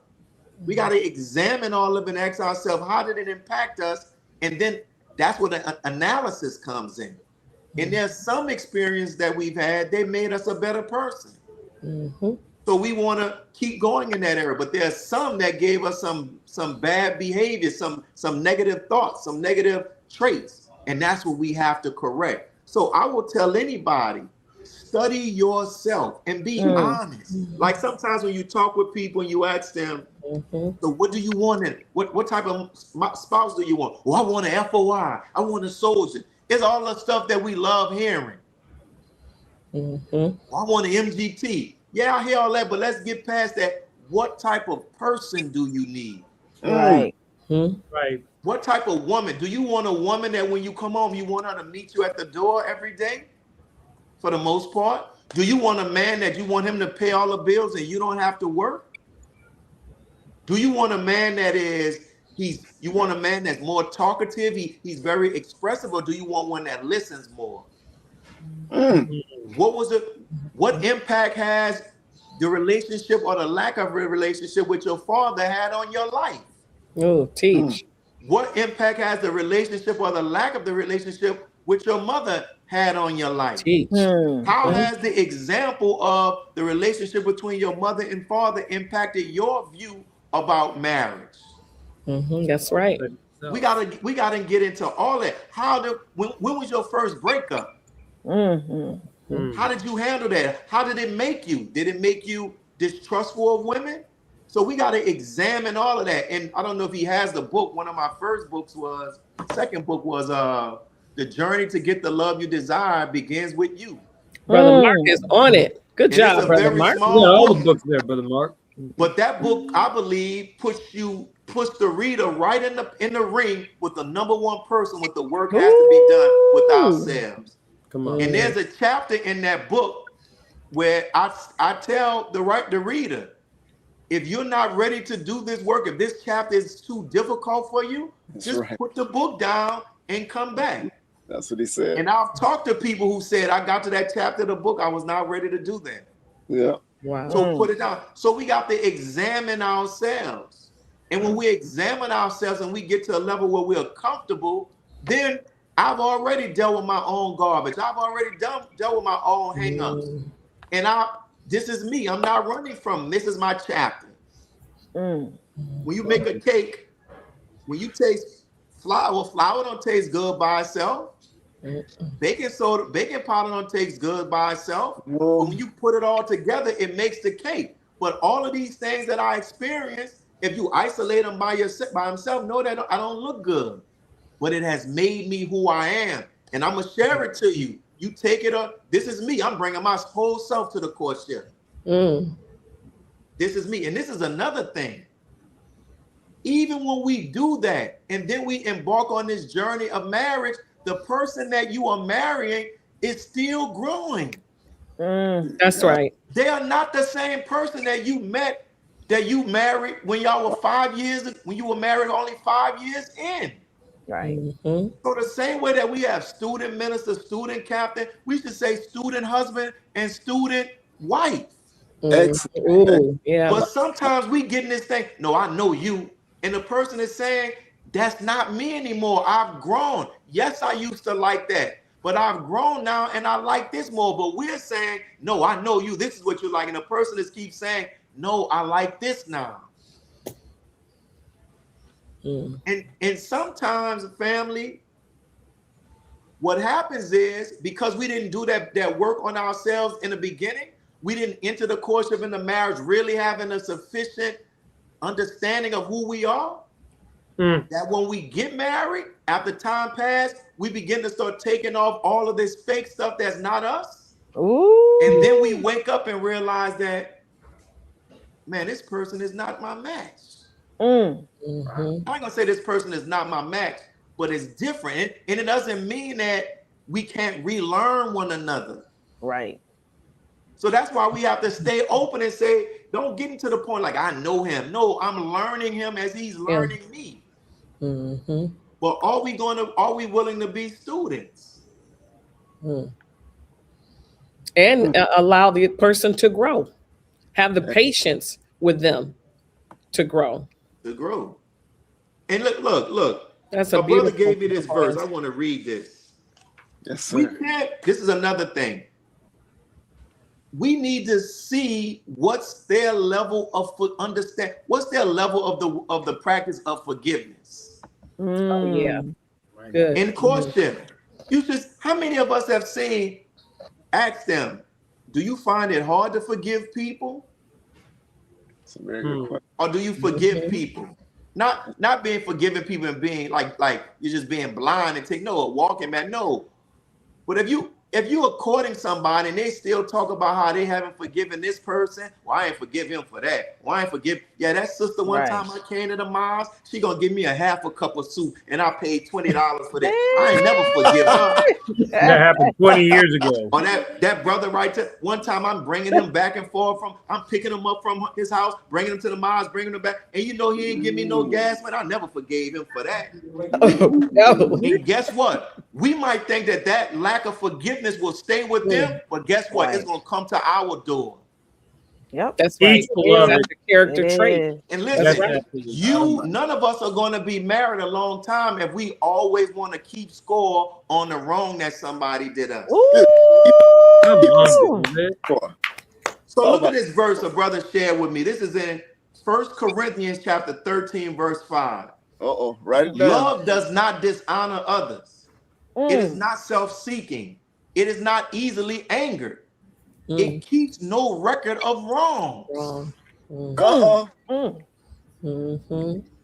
We got to examine all of it and ask ourselves, how did it impact us? And then that's where the analysis comes in. And there's some experience that we've had, they made us a better person. So we want to keep going in that area. But there's some that gave us some bad behavior, some negative thoughts, some negative traits. And that's what we have to correct. So I will tell anybody, study yourself and be honest. Like sometimes when you talk with people and you ask them, so what do you want in it? What type of spouse do you want? Well, I want an FOI. I want a soldier. It's all the stuff that we love hearing. Well, I want an MGT. Yeah, I hear all that, but let's get past that. What type of person do you need? Right. Right. What type of woman? Do you want a woman that when you come home, you want her to meet you at the door every day? For the most part. Do you want a man that you want him to pay all the bills and you don't have to work? Do you want a man that you want a man that's more talkative, he's very expressive, or do you want one that listens more? What impact has the relationship or the lack of a relationship with your father had on your life? Teach. What impact has the relationship or the lack of the relationship with your mother had on your life? Teach. How has the example of the relationship between your mother and father impacted your view about marriage? That's right. We gotta get into all that. When was your first breakup? How did you handle that? How did it make you? Did it make you distrustful of women? So we got to examine all of that. And I don't know if he has the book. One of my second book was The Journey to Get the Love You Desire Begins With You. Brother Mark is on it. Good job, Brother Mark. Yeah, all the books there, Brother Mark. But that book, I believe, puts the reader right in the ring with the number one person with the work has to be done with ourselves. Come on. And there's a chapter in that book where I tell the reader, if you're not ready to do this work, if this chapter is too difficult for you, just put the book down and come back. That's what he said. And I've talked to people who said, I got to that chapter of the book, I was not ready to do that. Yeah. Wow. So put it down. So we got to examine ourselves. And when we examine ourselves and we get to a level where we're comfortable, then I've already dealt with my own garbage. I've already dealt with my own hang-ups. And this is me. I'm not running from this is my chapter. When you make a cake, when you taste flour don't taste good by itself. Baking powder don't taste good by itself. But when you put it all together, it makes the cake. But all of these things that I experience, if you isolate them by himself, know that I don't look good. But it has made me who I am. And I'm going to share it to you. You take it up. This is me. I'm bringing my whole self to the courtship. This is me. And this is another thing. Even when we do that, and then we embark on this journey of marriage, the person that you are marrying is still growing. That's right. They are not the same person that you met, that you married when y'all were 5 years, when you were married only 5 years in. Right. So the same way that we have student minister, student captain, we should say student husband and student wife. Excellent. Yeah. But sometimes we get in this thing, no, I know you. And the person is saying, that's not me anymore. I've grown. Yes, I used to like that, but I've grown now and I like this more. But we're saying, no, I know you. This is what you like. And the person is keeps saying, no, I like this now. And sometimes, family, what happens is because we didn't do that work on ourselves in the beginning, we didn't enter the courtship in the marriage really having a sufficient understanding of who we are, that when we get married, after time passed, we begin to start taking off all of this fake stuff that's not us. And then we wake up and realize that, man, this person is not my match. I ain't gonna say this person is not my match, but it's different. And it doesn't mean that we can't relearn one another. Right. So that's why we have to stay open and say, don't get into the point like I know him. No, I'm learning him as he's learning me. But are we willing to be students? And allow the person to grow. Have the patience with them to grow. And look. That's my a beautiful brother gave me this verse. I want to read this. Yes, sir. This is another thing. We need to see what's their level of understand. What's their level of the practice of forgiveness? Oh, yeah. Good. In courtship, how many of us have asked them, do you find it hard to forgive people? That's a very good question. Or do you forgive people? Not being forgiving people and being like you're just being blind and walking back. No. But if you are courting somebody and they still talk about how they haven't forgiven this person, well, I ain't forgive him for that. Well, I ain't forgive. Yeah, that sister one time I came to the mosque, she gonna give me a half a cup of soup and I paid $20 for that. I ain't never forgive her. That happened 20 years ago. Or that brother right there, one time I'm bringing him back and forth I'm picking him up from his house, bringing him to the mosque, bringing him back. And he ain't give me no gas, man. I never forgave him for that. No. And guess what? We might think that lack of forgiveness will stay with them, but guess what? Right. It's going to come to our door. Yep. That's right. That's a character trait. And listen, none of us are going to be married a long time if we always want to keep score on the wrong that somebody did us. So look at this verse a brother shared with me. This is in 1 Corinthians chapter 13, verse 5. Write it down. Love does not dishonor others. It is not self-seeking. It is not easily angered. It keeps no record of wrongs.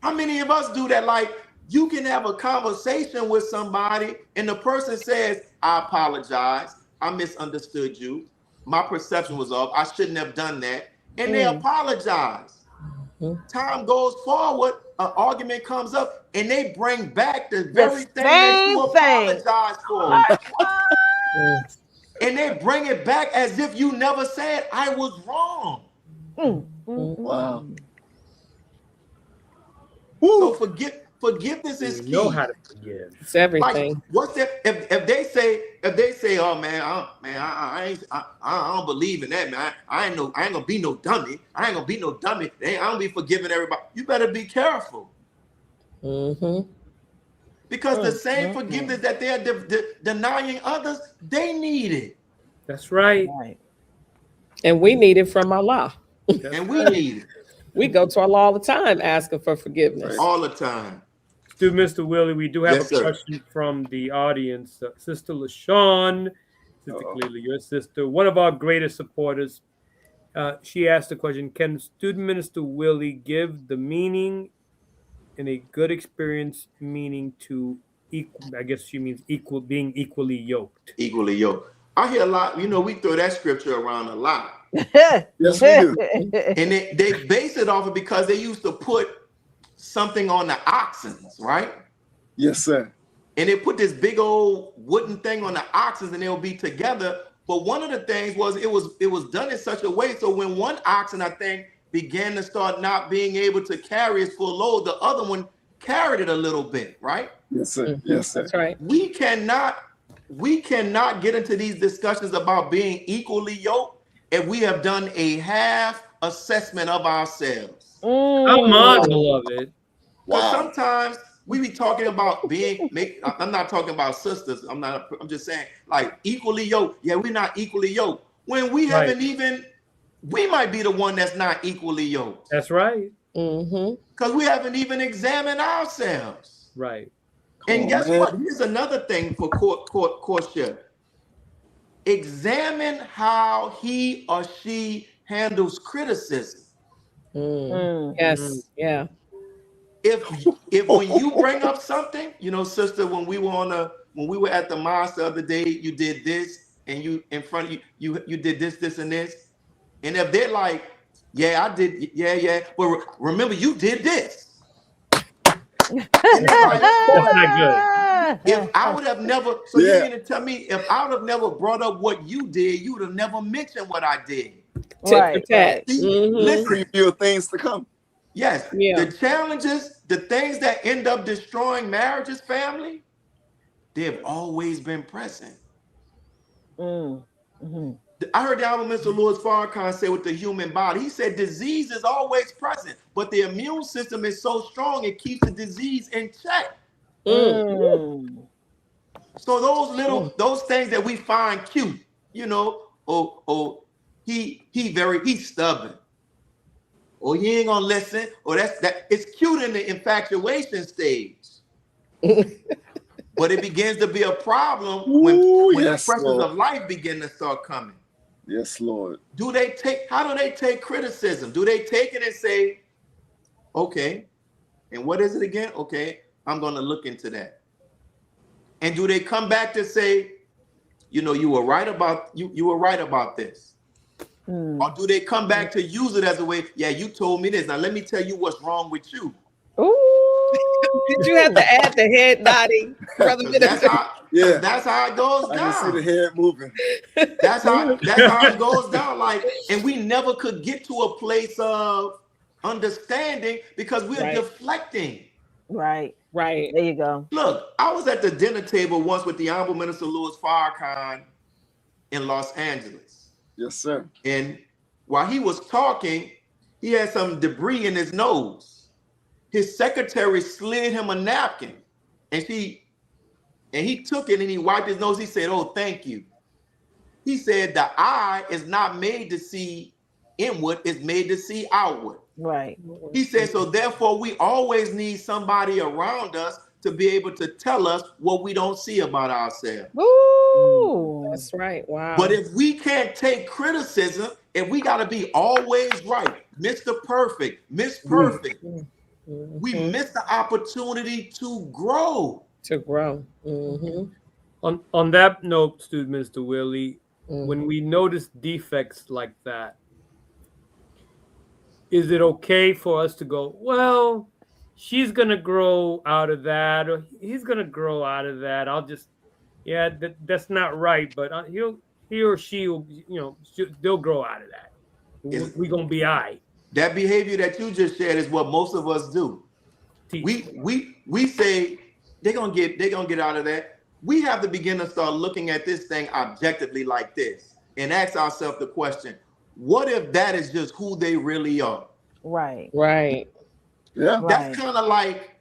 How many of us do that? Like, you can have a conversation with somebody and the person says, I apologize. I misunderstood you. My perception was off. I shouldn't have done that. And they apologize. Time goes forward, an argument comes up, and they bring back the very thing that you apologized for. And they bring it back as if you never said, I was wrong. Wow. So forgiveness is key. You know how to forgive. It's everything. Like, what's that? If they say, oh man, I don't believe in that, man. I ain't gonna be no dummy. I ain't gonna be no dummy. I don't be forgiving everybody. You better be careful. Because the same forgiveness that they're denying others, they need it. That's right. And we need it from Allah. And we need it. We go to Allah all the time asking for forgiveness. All the time. Mr. Willie, we do have Yes, a sir. question from the audience. Sister LaShawn, Sister clearly your sister, one of our greatest supporters. She asked the question, can Student Minister Willie give the meaning in a good experience meaning to equal? I guess she means equal, being equally yoked. Equally yoked. I hear a lot, we throw that scripture around a lot. Yes, we do. And they base it off of because they used to put something on the oxen, right? Yes, sir. And they put this big old wooden thing on the oxen and they'll be together. But one of the things was it was done in such a way so when one oxen, I think, began to start not being able to carry its full load, the other one carried it a little bit, right? Yes, sir. Yes, sir. That's right. We cannot get into these discussions about being equally yoked if we have done a half assessment of ourselves. Come on, beloved. Because sometimes we be talking about I'm not talking about sisters. I'm just saying like equally yoked. Yeah, we're not equally yoked. When we haven't even, we might be the one that's not equally yoked. That's right. Because we haven't even examined ourselves. Right. And guess what? Here's another thing for courtship. Examine how he or she handles criticism. Yes. Yeah. If when you bring up something, sister, when we were at the mosque the other day, you did this, and you in front of you did this, and this, and if they're like, yeah, I did, yeah, but remember you did this. And it's like, that's not good. if I would have never, so you mean to tell me if I would have never brought up what you did, you would have never mentioned what I did. Tit for tat. Listen, Preview of things to come. yes, the challenges, the things that end up destroying marriages, family, they've always been present. I heard the Honorable Mr. Louis Farrakhan say with the human body, he said disease is always present, but the immune system is so strong it keeps the disease in check. So those things that we find cute, he's stubborn, or he ain't gonna listen, or it's cute in the infatuation stage. But it begins to be a problem when the pressures of life begin to start coming. Yes, Lord. How do they take criticism? Do they take it and say, okay, and what is it again? Okay, I'm gonna look into that. And do they come back to say, you were right about you were right about this? Or do they come back to use it as a way, yeah, you told me this. Now let me tell you what's wrong with you. Did you have to add the head nodding, brother? That's how it goes down. I can see the head moving. That's how it goes down. Like, and we never could get to a place of understanding because we're deflecting. Right. There you go. Look, I was at the dinner table once with the Honorable Minister Louis Farrakhan in Los Angeles. Yes, sir. And while he was talking, he had some debris in his nose. His secretary slid him a napkin, and he took it and he wiped his nose. He said, "Oh, thank you." He said, "The eye is not made to see inward; it's made to see outward." Right. He said, "So therefore, we always need somebody around us to be able to tell us what we don't see about ourselves." Ooh. That's right. Wow. But if we can't take criticism, if we got to be always right, Mr. Perfect, Miss Perfect, we miss the opportunity to grow. On that note, student Mr. Willie, when we notice defects like that, is it okay for us to go, well, she's going to grow out of that, or he's going to grow out of that? I'll just, yeah, that's not right, but he or she will, they'll grow out of that. We're going to be all right. That behavior that you just shared is what most of us do. We say they're gonna get out of that. We have to begin to start looking at this thing objectively like this and ask ourselves the question, what if that is just who they really are? Right. Yeah. That's kind of like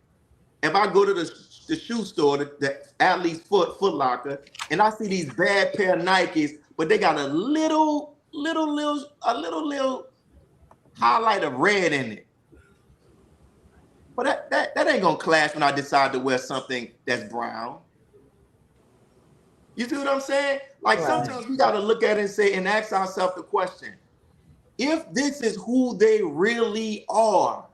if I go to the shoe store, the athlete's Foot Locker, and I see these bad pair of Nikes, but they got a little highlight of red in it. But that ain't gonna clash when I decide to wear something that's brown. You see what I'm saying? Like sometimes we gotta look at it and say and ask ourselves the question: if this is who they really are,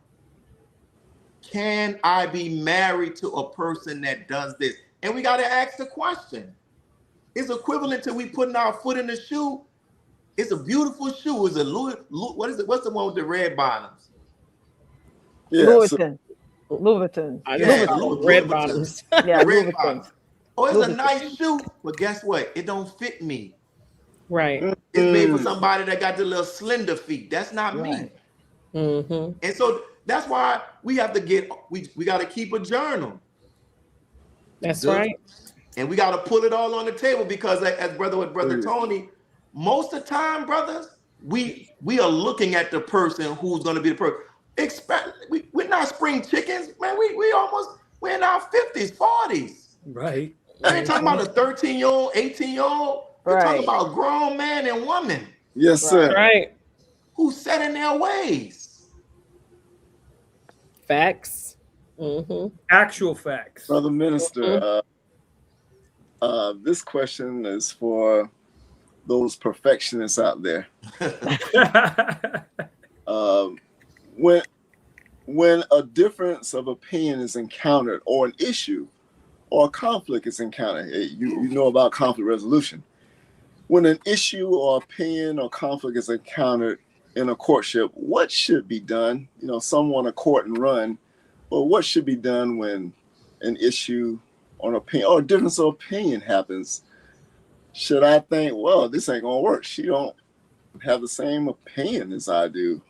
can I be married to a person that does this? And we gotta ask the question. It's equivalent to we putting our foot in the shoe. It's a beautiful shoe. It's a what is it? What's the one with the red bottoms? Yeah, Louboutin. Red bottoms. Yeah, red Louboutin. bottoms. Oh, it's a nice shoe, but guess what? It don't fit me. Right. It's made for somebody that got the little slender feet. That's not me. And so that's why we have to we got to keep a journal. That's right. And we got to put it all on the table because as brother Tony, most of the time, brothers, we are looking at the person who's going to be the person. We're not spring chickens, man. We're in our 50s, 40s. Right. I ain't talking about a 13-year-old, 18-year-old. We're talking about grown man and woman. Yes, sir. Right. Who set in their ways. Facts. Actual facts. Brother Minister, this question is for those perfectionists out there. When a difference of opinion is encountered, or an issue or a conflict is encountered, you know about conflict resolution. When an issue or opinion or conflict is encountered in a courtship, what should be done? Some want to court and run, but what should be done when an issue or an opinion or a difference of opinion happens? Should I think, well, this ain't gonna work? She don't have the same opinion as I do.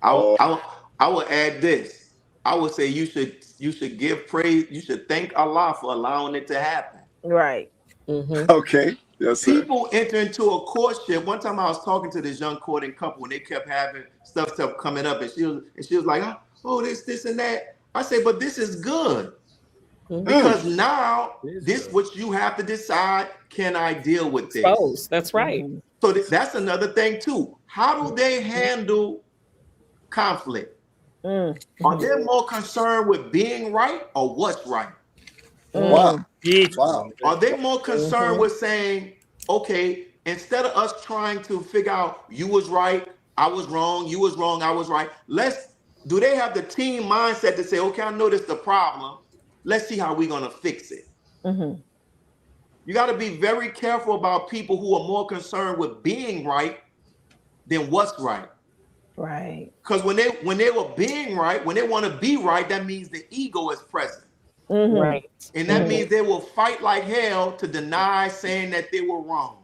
I will add this. I would say you should give praise. You should thank Allah for allowing it to happen. Right. Okay. Yes, sir. People enter into a courtship. One time I was talking to this young courting couple, and they kept having stuff coming up, and she was like, "Oh, this and that." I said, "But this is good because now this what you have to decide. Can I deal with this?" That's right. So that's another thing too. How do they handle conflict? Are they more concerned with being right or what's right? Wow. Are they more concerned with saying, okay, instead of us trying to figure out you was right, I was wrong, you was wrong, I was right, do they have the team mindset to say, okay, I know this is the problem, let's see how we're going to fix it? You got to be very careful about people who are more concerned with being right than what's right. Right. Because when they were being right, when they want to be right, that means the ego is present. Right. And that means they will fight like hell to deny saying that they were wrong.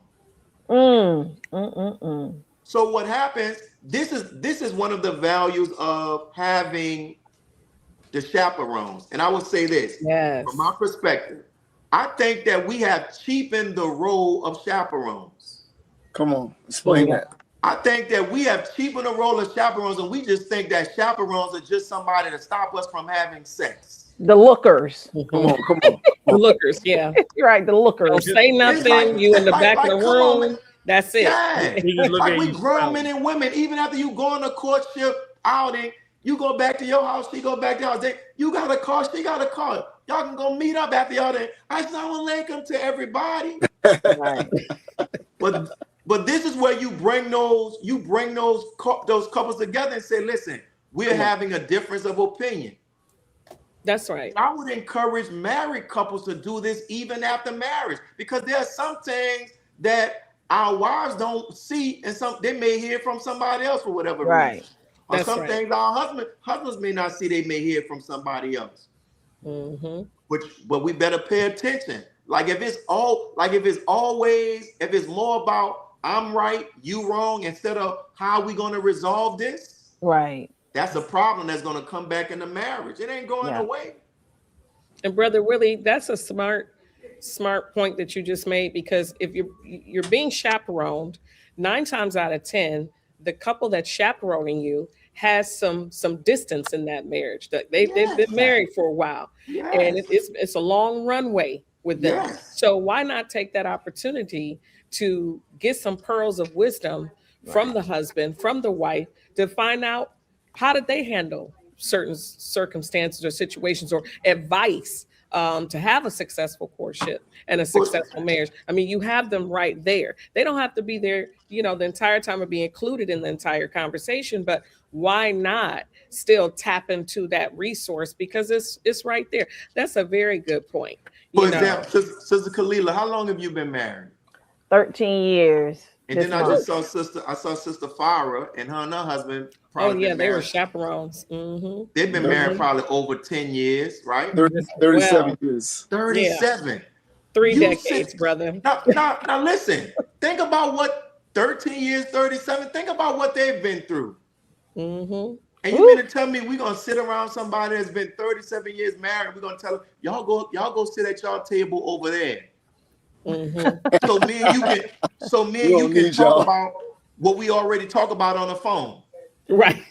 So what happens, this is one of the values of having the chaperones. And I would say this, from my perspective, I think that we have cheapened the role of chaperones. Come on, explain that. I think that we have cheapened the role of chaperones, and we just think that chaperones are just somebody to stop us from having sex. The lookers. Come on. The lookers, yeah. You're right, the lookers. Don't say nothing. You in the back of the room. That's it. Yeah. Like we grown men and women, even after you go on a courtship outing, you go back to your house, she go back to your house. You got a car, she got a car. Y'all can go meet up after y'all day. Assalamu alaikum to everybody. Right. But But this is where you bring those couples together and say, listen, we're having a difference of opinion. That's right. I would encourage married couples to do this even after marriage, because there are some things that our wives don't see, and they may hear from somebody else for whatever reason. Or That's some right. things our husbands may not see, they may hear from somebody else. But we better pay attention. If it's more about I'm right, you wrong, instead of how we gonna resolve this. Right. That's a problem that's gonna come back into marriage. It ain't going away. And Brother Willie, that's a smart point that you just made, because if you're being chaperoned, 9 times out of 10, the couple that's chaperoning you has some distance in that marriage. They've been married for a while, and it's a long runway with them. So why not take that opportunity to get some pearls of wisdom from the husband, from the wife, to find out how did they handle certain circumstances or situations, or advice to have a successful courtship and a successful marriage. I mean, you have them right there. They don't have to be there, the entire time or be included in the entire conversation, but why not still tap into that resource, because it's right there. That's a very good point. For example, Sister Kalila, how long have you been married? 13 years. And then I just saw Sister Farah and her husband. They were chaperones. They've been married probably over 10 years, right? 37 years. 37. Yeah. 3 decades, brother. Now listen, think about what 13 years, 37, think about what they've been through. And you mean to tell me we're gonna sit around somebody that's been 37 years married, we're gonna tell them, y'all go sit at y'all table over there. So me and you can talk about what we already talk about on the phone. Right.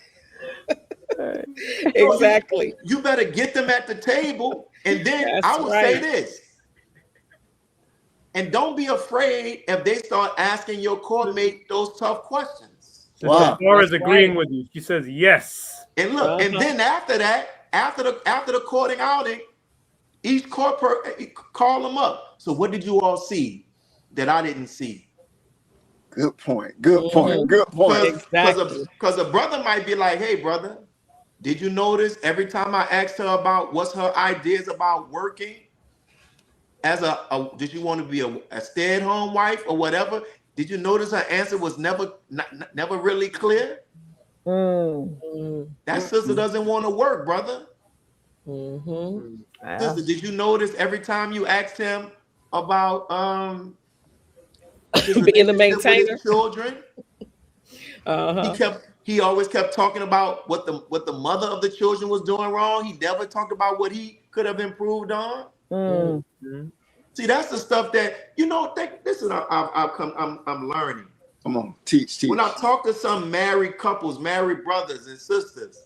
Exactly. You better get them at the table, and then I will say this. And don't be afraid if they start asking your courtmate those tough questions. Wow. Laura's agreeing with you. She says yes. And look, and then after that, after the courting outing, each court call them up. So what did you all see that I didn't see? Good point. Good point. Good point. Because a brother might be like, hey, brother, did you notice every time I asked her about what's her ideas about working as did you want to be a stay-at-home wife or whatever? Did you notice her answer was never really clear? That sister doesn't want to work, brother. Sister, did you notice every time you asked him about being the maintainer, children, he always kept talking about what the mother of the children was doing wrong. He never talked about what he could have improved on. See, that's the stuff that this is I'm learning. Come on, teach. When I talk to some married couples, married brothers and sisters,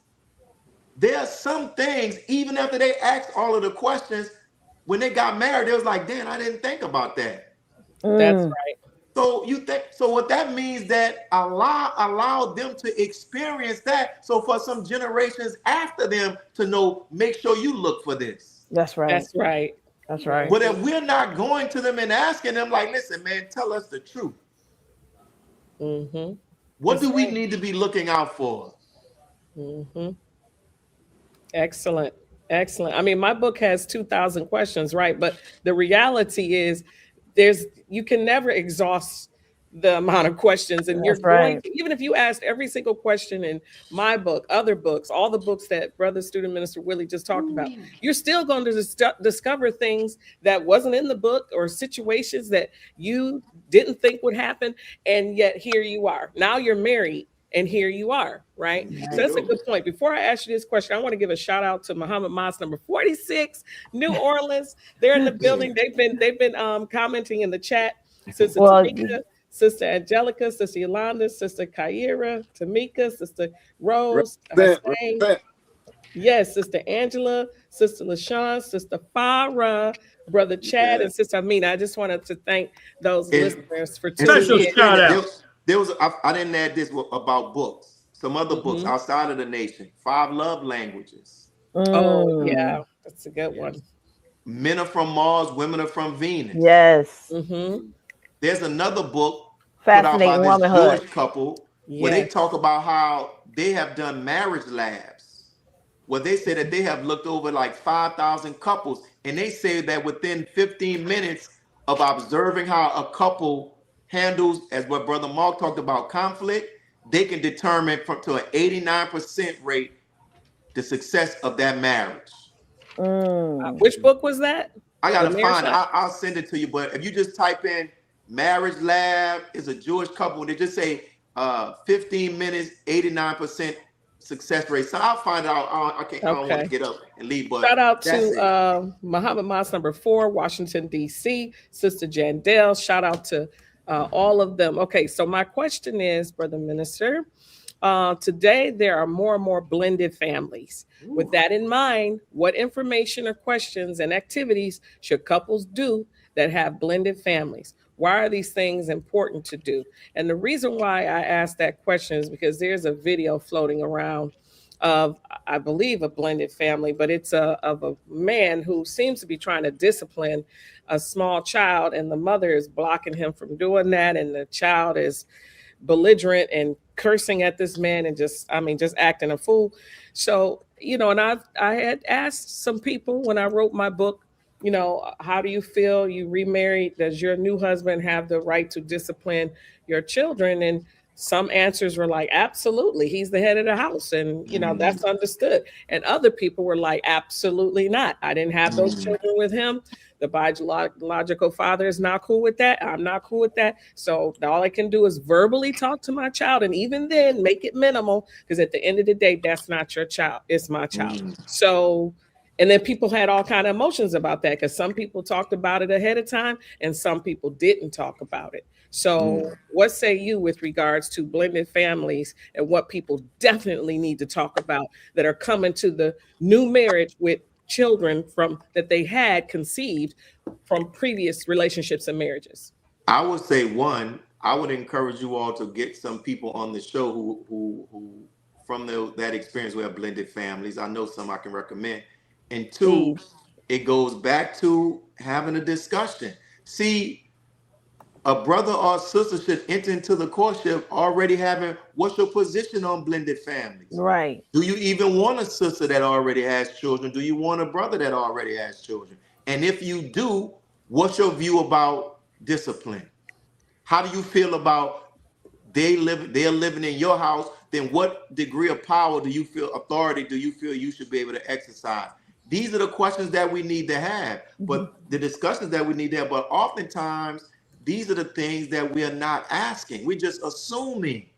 there are some things, even after they asked all of the questions, when they got married, they was like, damn, I didn't think about that. That's right. So what that means that allow them to experience that. So for some generations after them to know, make sure you look for this. That's right. That's right. That's right. But if we're not going to them and asking them, like, listen, man, tell us the truth. What do we need to be looking out for? Excellent. Excellent. I mean, my book has 2,000 questions, right? But the reality is you can never exhaust the amount of questions, and you're going to, even if you asked every single question in my book, other books, all the books that Brother Student Minister Willie just talked about, you're still going to discover things that wasn't in the book or situations that you didn't think would happen. And yet here you are. Now you're married and here you are, right? So that's a good point. Before I ask you this question, I want to give a shout out to Muhammad Mas number 46, New Orleans. They're in the building. They've been commenting in the chat. Sister Tamika, Sister Angelica, Sister Yolanda, Sister Kyra, Tamika, Sister Rose, yes, Sister Angela, Sister LaShawn, Sister Farah, Brother Chad, and Sister Amina. I just wanted to thank those listeners for tuning in. Shout out. There was I didn't add this about books. Some other books outside of the nation. 5 Love Languages. Oh yeah, that's a good one. Men are from Mars, women are from Venus. Yes. There's another book put out by Fascinating this Womanhood. Jewish couple where they talk about how they have done marriage labs, where they say that they have looked over like 5,000 couples, and they say that within 15 minutes of observing how a couple handles, as what Brother Mark talked about, conflict, they can determine to an 89% rate the success of that marriage. Which book was that? I gotta find it. I'll send it to you. But if you just type in marriage lab, is a Jewish couple, and they just say 15 minutes, 89% success rate. So I'll find out. I don't want to get up and leave. But shout out to Muhammad Mas number 4, Washington, D.C., Sister Jandel. Shout out to all of them. Okay, so my question is, Brother Minister, today there are more and more blended families. Ooh. With that in mind, what information or questions and activities should couples do that have blended families? Why are these things important to do? And the reason why I asked that question is because there's a video floating around of, I believe, a blended family, but it's of a man who seems to be trying to discipline a small child, and the mother is blocking him from doing that, and the child is belligerent and cursing at this man and just acting a fool. So, and I had asked some people when I wrote my book, how do you feel you remarried? Does your new husband have the right to discipline your children? And some answers were like, absolutely, he's the head of the house, and that's understood. And other people were like, absolutely not. I didn't have those children with him. The biological father is not cool with that. I'm not cool with that. So all I can do is verbally talk to my child, and even then make it minimal, because at the end of the day, that's not your child. It's my child. So, and then people had all kind of emotions about that, because some people talked about it ahead of time and some people didn't talk about it. So what say you with regards to blended families and what people definitely need to talk about that are coming to the new marriage with children that they had conceived from previous relationships and marriages? I would say, one, I would encourage you all to get some people on the show who from that experience who have blended families. I know some I can recommend. And two, it goes back to having a discussion. See, a brother or sister should enter into the courtship already having, what's your position on blended families? Right. Do you even want a sister that already has children? Do you want a brother that already has children? And if you do, what's your view about discipline? How do you feel about they're living in your house? Then what degree of power authority do you feel you should be able to exercise? These are the questions that we need to have, but the discussions that we need to have. But oftentimes, these are the things that we are not asking. We're just assuming.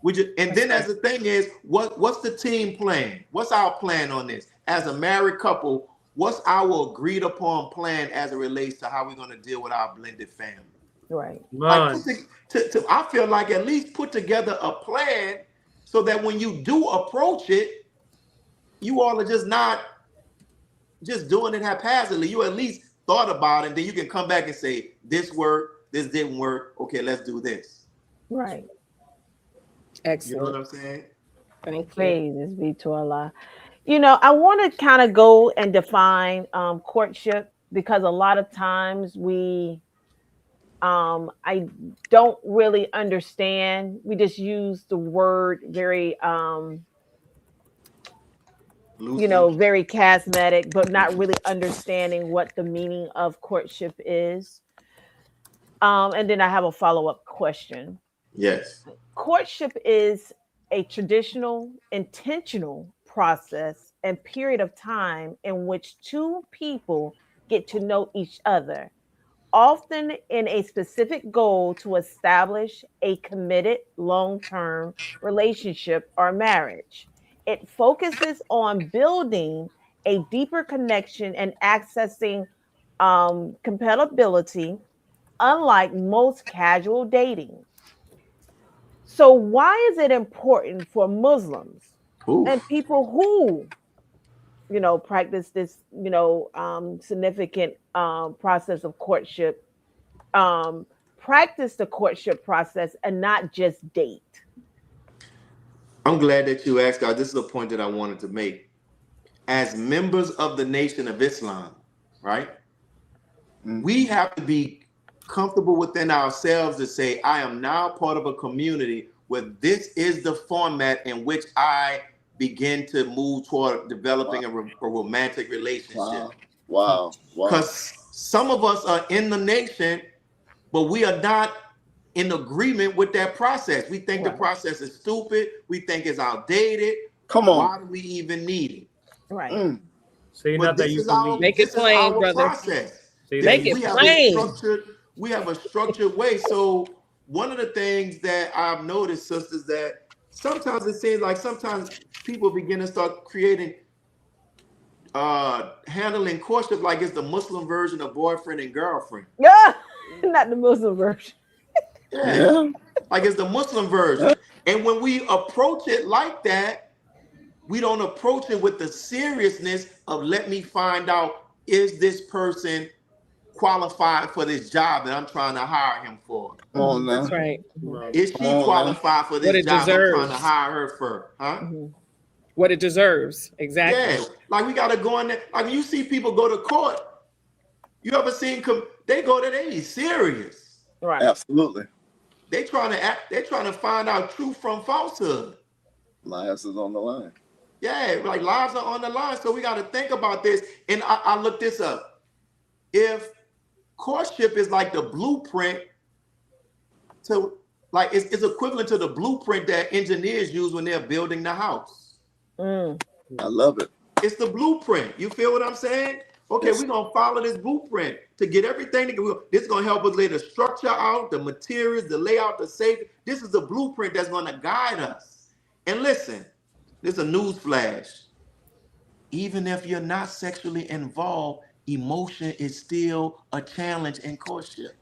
Then as the thing is, what's the team plan? What's our plan on this? As a married couple, what's our agreed upon plan as it relates to how we're going to deal with our blended family? Right. Like I feel like at least put together a plan so that when you do approach it, you all are just not just doing it haphazardly. You at least thought about it, and then you can come back and say, this worked, this didn't work. Okay, let's do this. Right. Excellent. You know what I'm saying? Thank you. Praises be to Allah. I want to kind of go and define courtship, because a lot of times I don't really understand. We just use the word very very charismatic, but not really understanding what the meaning of courtship is. And then I have a follow-up question. Yes. Courtship is a traditional, intentional process and period of time in which two people get to know each other, often in a specific goal to establish a committed long-term relationship or marriage. It focuses on building a deeper connection and accessing compatibility, unlike most casual dating. So why is it important for Muslims and people who, practice this, significant process of courtship, practice the courtship process and not just date? I'm glad that you asked, God. This is a point that I wanted to make. As members of the Nation of Islam, right? We have to be comfortable within ourselves to say, I am now part of a community where this is the format in which I begin to move toward developing a romantic relationship. Wow. Because some of us are in the nation, but we are not in agreement with that process. We think the process is stupid. We think it's outdated. Come on. Why do we even need it? Right. Say not that you believe. Make it plain, brother. Process. Make it plain. We have a structured way. So one of the things that I've noticed, sisters, that sometimes it seems like sometimes people begin to start creating, handling courtship like it's the Muslim version of boyfriend and girlfriend. Yeah, not the Muslim version. Yeah. Like it's the Muslim version. And when we approach it like that, we don't approach it with the seriousness of let me find out, is this person qualified for this job that I'm trying to hire him for? Come on now. That's right. Is she qualified for this job I'm trying to hire her for? Huh? What it deserves. Exactly. Yeah. Like we got to go in there. Like when you see people go to court, you ever seen they go there, they be serious. Right. Absolutely. They're trying to find out truth from falsehood. Lives is on the line. Yeah, like lives are on the line. So we got to think about this. And I looked this up. If courtship is like the blueprint to, like, it's equivalent to the blueprint that engineers use when they're building the house. I love it. It's the blueprint. You feel what I'm saying? Okay, we're going to follow this blueprint to get everything together. This is going to help us lay the structure out, the materials, the layout, the safety. This is the blueprint that's going to guide us. And listen, this is a news flash. Even if you're not sexually involved, emotion is still a challenge in courtship.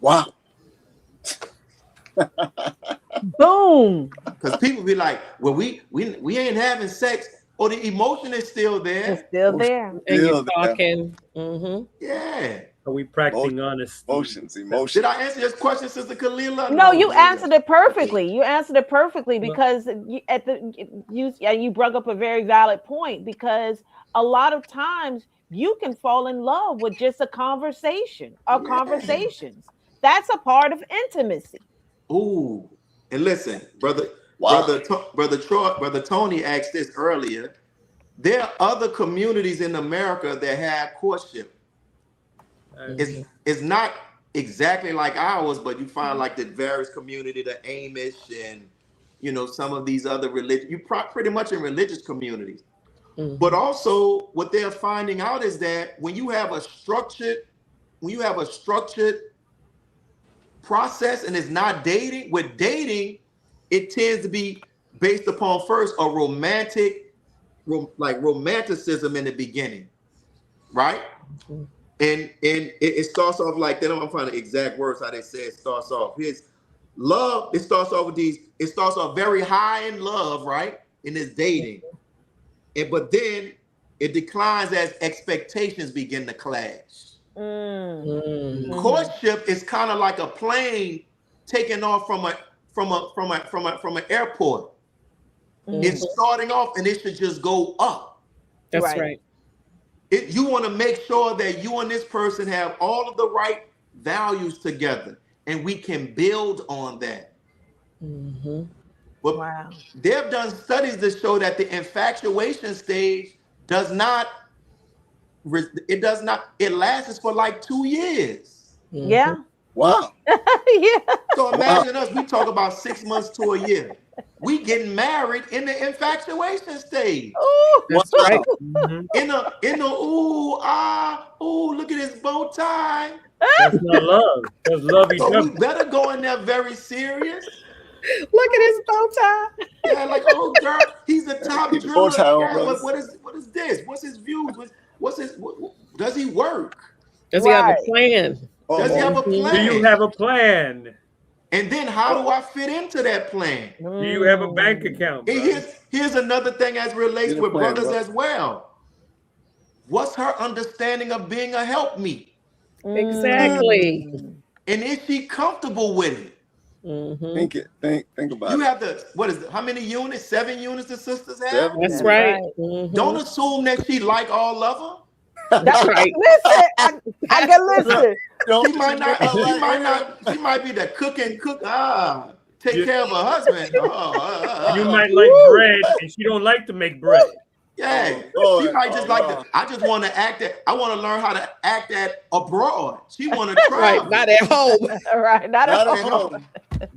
Wow. Boom. Because people be like, well, we ain't having sex. Or the emotion is still there. It's still there. And you're talking. Yeah. Are we practicing honesty? Emotions. Did I answer this question, Sister Kalila? No, you answered it perfectly. You answered it perfectly because you brought up a very valid point, because a lot of times you can fall in love with just a conversation or conversations. That's a part of intimacy. Ooh. And listen, brother Tony asked this earlier. There are other communities in America that have courtship. It's not exactly like ours, but you find like the various community, the Amish, and some of these other religions. You pretty much in religious communities. But also, what they're finding out is that when you have a structured process and it's not dating, with dating, it tends to be based upon first a romanticism in the beginning, right? And it starts off like that. I'm finding the exact words how they say it starts off. Here's love. It starts off very high in love, right? In this dating. But then it declines as expectations begin to clash. Courtship is kind of like a plane taking off from an airport. It's starting off and it should just go up. That's right. You want to make sure that you and this person have all of the right values together, and we can build on that. But they've done studies to show that the infatuation stage it lasts for like 2 years. Yeah. Wow. Yeah. So imagine us, we talk about 6 months to a year. We getting married in the infatuation stage. That's right. In the look at his bow tie. That's not love. That's love each So other. we better go in there very serious. Look at his bow tie. Yeah, like, oh girl, he's a top Keep the bow tie on, driller. brothers. What is this? What's his views? Does he work? Does he have a plan? Does he have a plan? Do you have a plan? And then how do I fit into that plan? Do you have a bank account? And here's another thing as relates with brothers as well. What's her understanding of being a helpmeet? Exactly. And is she comfortable with it? Think about it. You have how many units? 7 units the sisters have? That's right. Don't assume that she like all of them. That's right. Listen, I can listen. She might be the cook. Take care of her husband. You might like bread, and she don't like to make bread. Yeah, she might just I just want to act I want to learn how to act at abroad. She want to travel. Right, not at home. Right, not at home.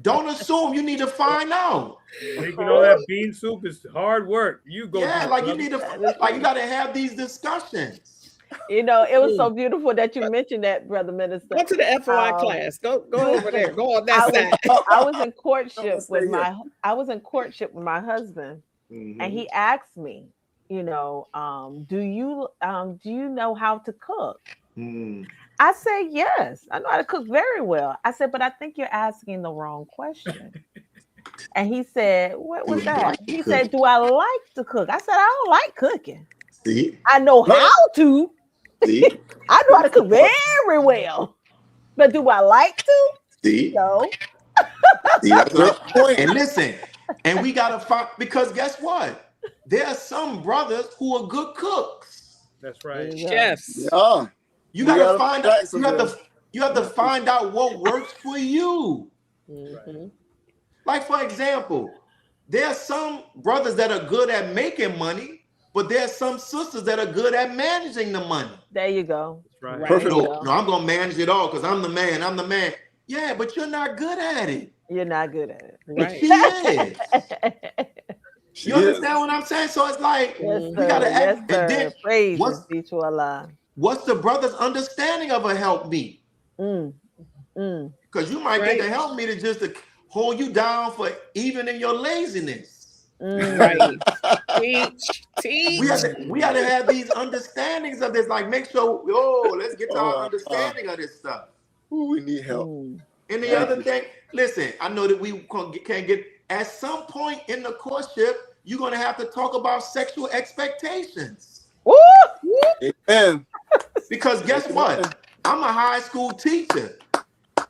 Don't assume. You need to find out. Making all that bean soup is hard work. You go. Yeah, like you need to, like you got to have these discussions. You know, it was so beautiful that you mentioned that, Brother Minister. Go to the FOI class. Go over there. Go on that side. I was in courtship with my husband, and he asked me, you know, do you know how to cook? I said, yes, I know how to cook very well. I said, but I think you're asking the wrong question. And he said, what was that? He said, do I like to cook? I said, I don't like cooking. See? I know how to. See? I know how to cook very well. But do I like to? See? No. See, that's my point. And listen, and we got to find, because guess what? There are some brothers who are good cooks. That's right. Yes. Yeah. You got to find out. You have to find out what works for you. Like, for example, there are some brothers that are good at making money, but there are some sisters that are good at managing the money. There you go. Right. Perfect. No, I'm going to manage it all because I'm the man. I'm the man. Yeah, but you're not good at it. You're not good at it. Right. She is. You understand what I'm saying? So it's like, we got to act. And then praise be to Allah. What's the brother's understanding of a help me? Because you might get the help me to hold you down for even in your laziness. Right. Teach. We had to have these understandings of this. Like, make sure, let's get to our understanding of this stuff. We need help. And the other thing, listen, I know that we can't get, at some point in the courtship, you're going to have to talk about sexual expectations. Amen. Because guess what? I'm a high school teacher.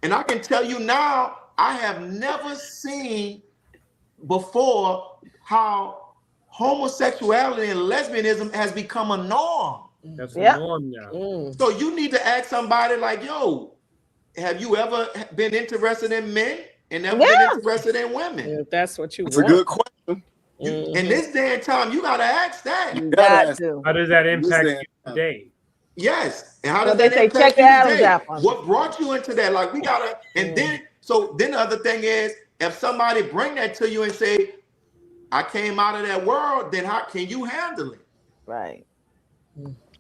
And I can tell you now, I have never seen before how homosexuality and lesbianism has become a norm. That's a norm now. So you need to ask somebody like, yo, have you ever been interested in men and never been interested in women? If that's what you want. That's a good question. In this day and time, you got to ask that. You got to. How does that impact you today? Yes. And how does they that say impact check the you Adam's today? apple? What brought you into that? Like, we got to, and then the other thing is, if somebody bring that to you and say, I came out of that world, then how can you handle it? Right.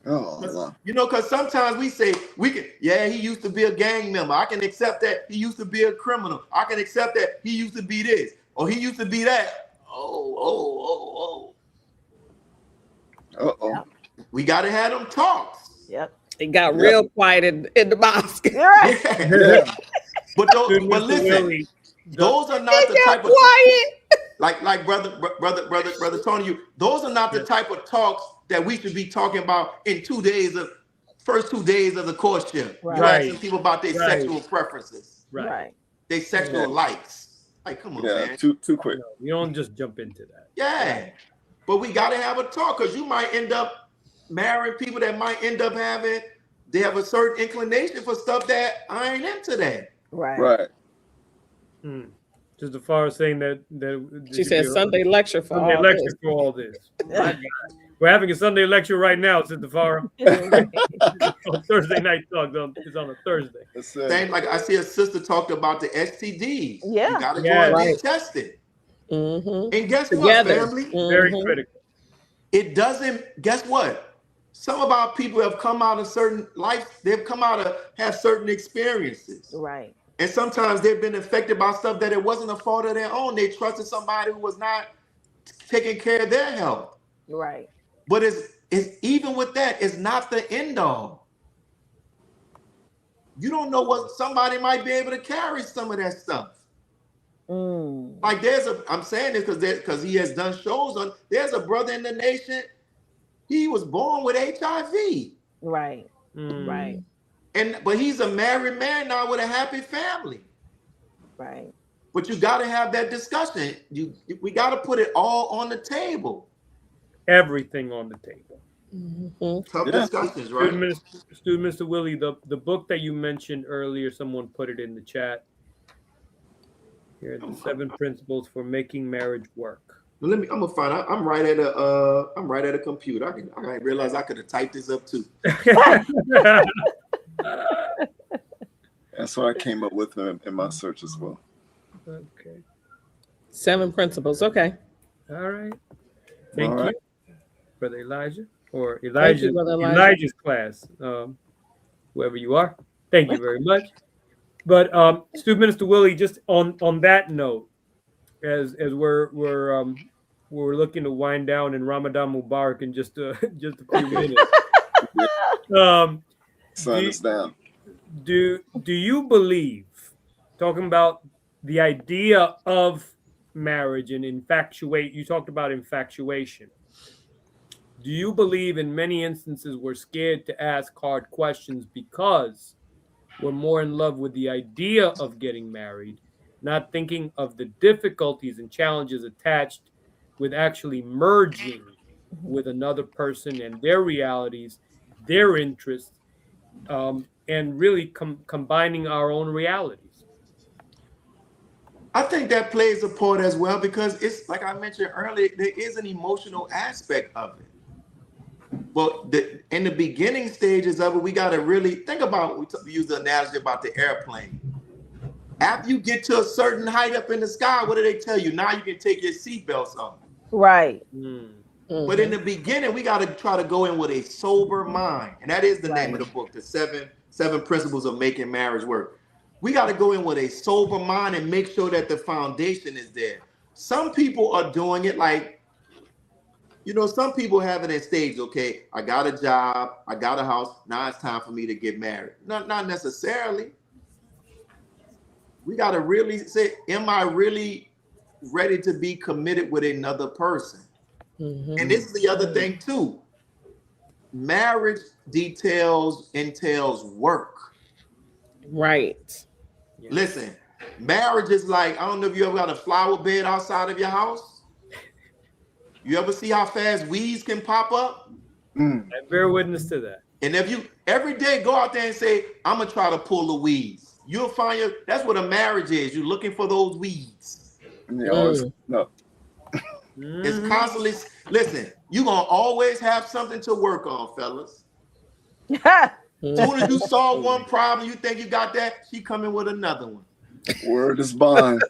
Oh, you know, because sometimes we say, he used to be a gang member. I can accept that he used to be a criminal. I can accept that he used to be this or he used to be that. Uh-oh. We got to have them talks. Yep. It got real quiet in the mosque. Right. Yeah. But listen, those are not the type of quiet. like brother Tony. Those are not the type of talks that we should be talking about in first 2 days of the courtship. Right. You're asking people about their sexual preferences, Right. their sexual likes. Like, come on, man. Too quick. No, you don't just jump into that. Yeah, but we got to have a talk because you might end up marrying people that might end up they have a certain inclination for stuff that I ain't into that. Right. Just as far as saying that she said Sunday lecture for all this. We're having a Sunday lecture right now, Sister Farah. On Thursday night talk. It's on a Thursday. Same like I see a sister talked about the STDs. Yeah. You got to go and get tested. And guess what, family? Very critical. It doesn't. Guess what? Some of our people have come out of certain life. They've come out of have certain experiences. Right. And sometimes they've been affected by stuff that it wasn't a fault of their own. They trusted somebody who was not taking care of their health. Right. But it's even with that, it's not the end all. You don't know what somebody might be able to carry some of that stuff. Like I'm saying this because he has done shows on. There's a brother in the nation. He was born with HIV. Right. Right. But he's a married man now with a happy family. Right. But you got to have that discussion. We got to put it all on the table. Everything on the table. Tough discussions, right? Student Mr. Willie, the book that you mentioned earlier, someone put it in the chat. Here, the 7 principles for making marriage work. Well, I'm gonna find out. I'm right at a computer. I realize I could have typed this up too. That's what I came up with in my search as well. Okay. 7 principles. Okay. All right. Thank you, Brother Elijah, or Thank you, Brother Elijah. Elijah's class, whoever you are. Thank you very much. But Student Minister Willie, just on that note, as we're looking to wind down in Ramadan Mubarak in just a few minutes. Sign us down. Do you believe, talking about the idea of marriage and you talked about infatuation. Do you believe in many instances we're scared to ask hard questions because we're more in love with the idea of getting married, not thinking of the difficulties and challenges attached with actually merging with another person and their realities, their interests, and really combining our own realities? I think that plays a part as well, because it's like I mentioned earlier, there is an emotional aspect of it. Well, in the beginning stages of it, we got to really think about, we use the analogy about the airplane. After you get to a certain height up in the sky, what do they tell you? Now you can take your seatbelts off. Right. But in the beginning, we got to try to go in with a sober mind. And that is the name of the book, the seven principles of making marriage work. We got to go in with a sober mind and make sure that the foundation is there. Some people are doing it like, some people have it in stage. Okay, I got a job, I got a house. Now it's time for me to get married. Not necessarily. We got to really say, am I really ready to be committed with another person? And this is the other thing too. Marriage entails work. Right. Yeah. Listen, marriage is like, I don't know if you ever got a flower bed outside of your house. You ever see how fast weeds can pop up? I bear witness to that. And if you every day go out there and say, I'm gonna try to pull the weeds, you'll find that's what a marriage is. You're looking for those weeds. No. It's constantly, listen, you're gonna always have something to work on, fellas. As soon as you solve one problem, you think you got that, she coming with another one. Word is bond.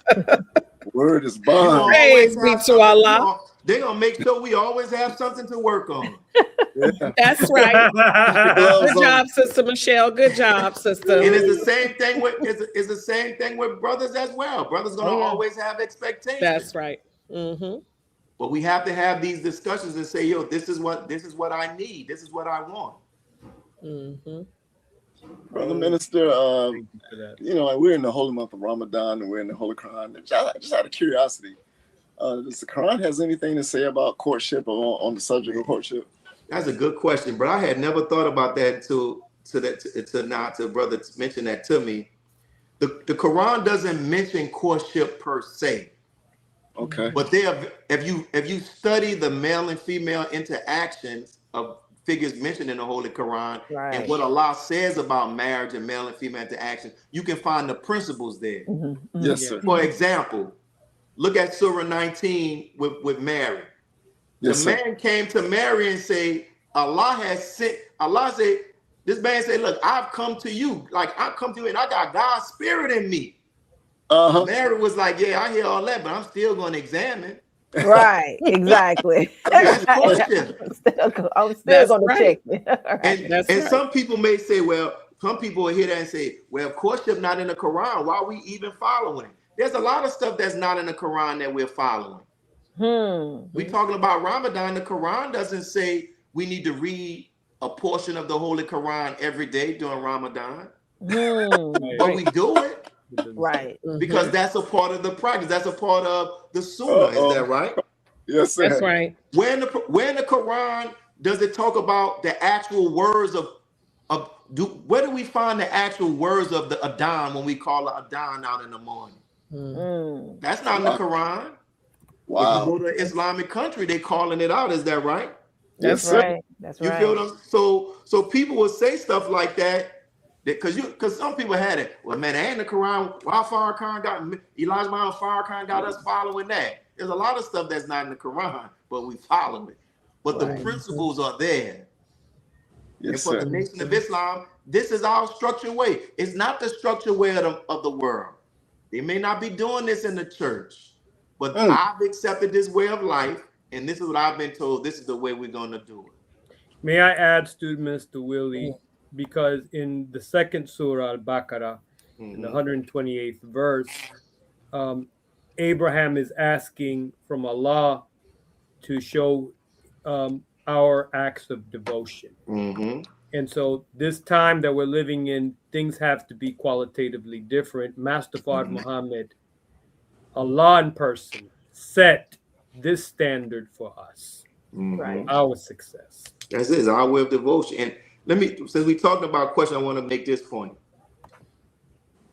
Word is bond. Praise be to Allah. They're gonna make sure we always have something to work on. Yeah. That's right. Good job, Sister Michelle. Good job, sister. And it's the same thing with brothers as well. Brothers gonna always have expectations. That's right. But we have to have these discussions and say, yo, this is what I need. This is what I want. Brother Minister, we're in the holy month of Ramadan and we're in the Holy Quran. Just out of curiosity, does the Quran has anything to say about courtship or on the subject of courtship? That's a good question, but I had never thought about that until brother mentioned that to me. The Quran doesn't mention courtship per se. Okay. But if you study the male and female interactions of figures mentioned in the Holy Quran and what Allah says about marriage and male and female interaction, you can find the principles there. Yes, sir. For example, look at Surah 19 with Mary. Yes, the man came to Mary and say, Allah said, this man said, look, I've come to you. Like, I've come to you and I got God's spirit in me. Mary was like, yeah, I hear all that, but I'm still going to examine. Right, exactly. That's courtship. I'm still going to check. And some people may say, well, some people will hear that and say, well, courtship not in the Quran. Why are we even following? There's a lot of stuff that's not in the Quran that we're following. We're talking about Ramadan. The Quran doesn't say we need to read a portion of the Holy Quran every day during Ramadan. But we do it. Right. Because that's a part of the practice. That's a part of the Sunnah. Is that right? Yes, sir. That's right. Where in the Quran does it talk about the actual words where do we find the actual words of the Adhan when we call it Adhan out in the morning? That's not in the Quran. Wow. If you go to an Islamic country, they're calling it out. Is that right? That's right. That's You right. feel them? So people will say stuff like that because some people had it. Well, man, ain't the Quran. Why Farrakhan got Elijah Muhammad Farrakhan got us following that? There's a lot of stuff that's not in the Quran, but we follow it. But the principles are there. Yes, and for sir. the Nation of Islam, this is our structured way. It's not the structured way of the world. They may not be doing this in the church, but I've accepted this way of life, and this is what I've been told. This is the way we're going to do it. May I add, Student Minister Willie, because in the second Surah Al-Baqarah, in the 128th verse, Abraham is asking from Allah to show our acts of devotion. And so this time that we're living in, things have to be qualitatively different. Master Fard Muhammad, Allah in person, set this standard for us, our success. That's it, our way of devotion. And since we talked about questions, I want to make this point.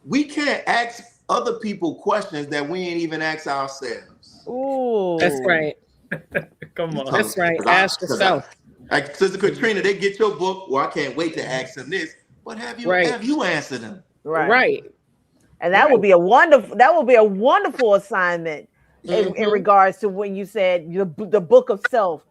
We can't ask other people questions that we ain't even ask ourselves. Ooh. That's right. Come on. That's right. Ask yourself. Like Sister Katrina, they get your book. Well, I can't wait to ask them this. But have you answered them? Right. And that would be a wonderful assignment in regards to when you said the book of self.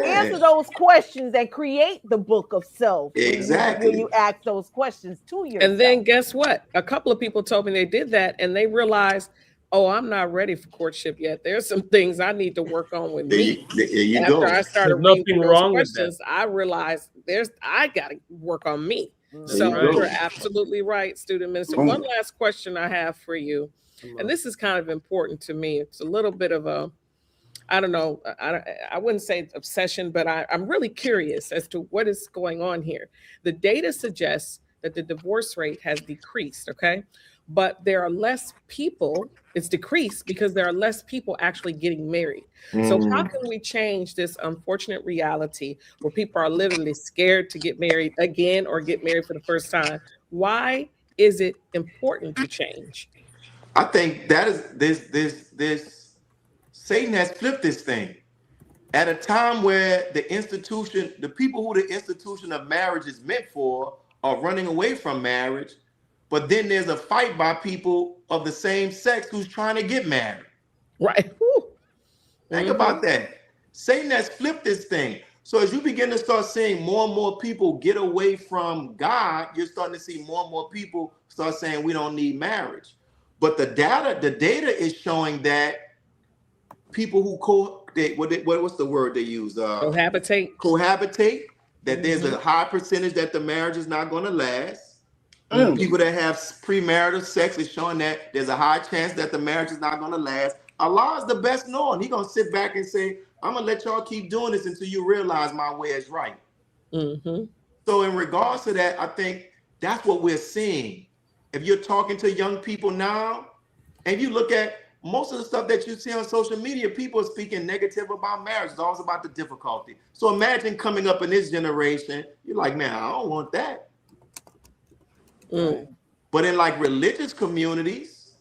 Answer those questions and create the book of self. Exactly. When you ask those questions to yourself. And then guess what? A couple of people told me they did that and they realized, oh, I'm not ready for courtship yet. There's some things I need to work on with me. There you After go. I started There's reading nothing those wrong with questions, I realized I got to work on me. So you you're go. absolutely right, Student Minister. One last question I have for you, and this is kind of important to me. It's a little bit of a, I don't know, I wouldn't say obsession, but I'm really curious as to what is going on here. The data suggests that the divorce rate has decreased, okay? But there are less people, it's decreased because there are less people actually getting married. So how can we change this unfortunate reality where people are literally scared to get married again or get married for the first time? Why is it important to change? I think that is this Satan has flipped this thing. At a time where the people who the institution of marriage is meant for are running away from marriage, but then there's a fight by people of the same sex who's trying to get married. Right. Think about that. Satan has flipped this thing. So as you begin to start seeing more and more people get away from God, you're starting to see more and more people start saying we don't need marriage. But the data is showing that people who what's the word they use? Cohabitate. That there's a high percentage that the marriage is not going to last. People that have premarital sex is showing that there's a high chance that the marriage is not going to last. Allah is the best known. He's going to sit back and say, I'm going to let y'all keep doing this until you realize my way is right. So in regards to that, I think that's what we're seeing. If you're talking to young people now, and you look at most of the stuff that you see on social media, people are speaking negative about marriage. It's always about the difficulty. So imagine coming up in this generation, you're like, man, I don't want that. But in like religious communities,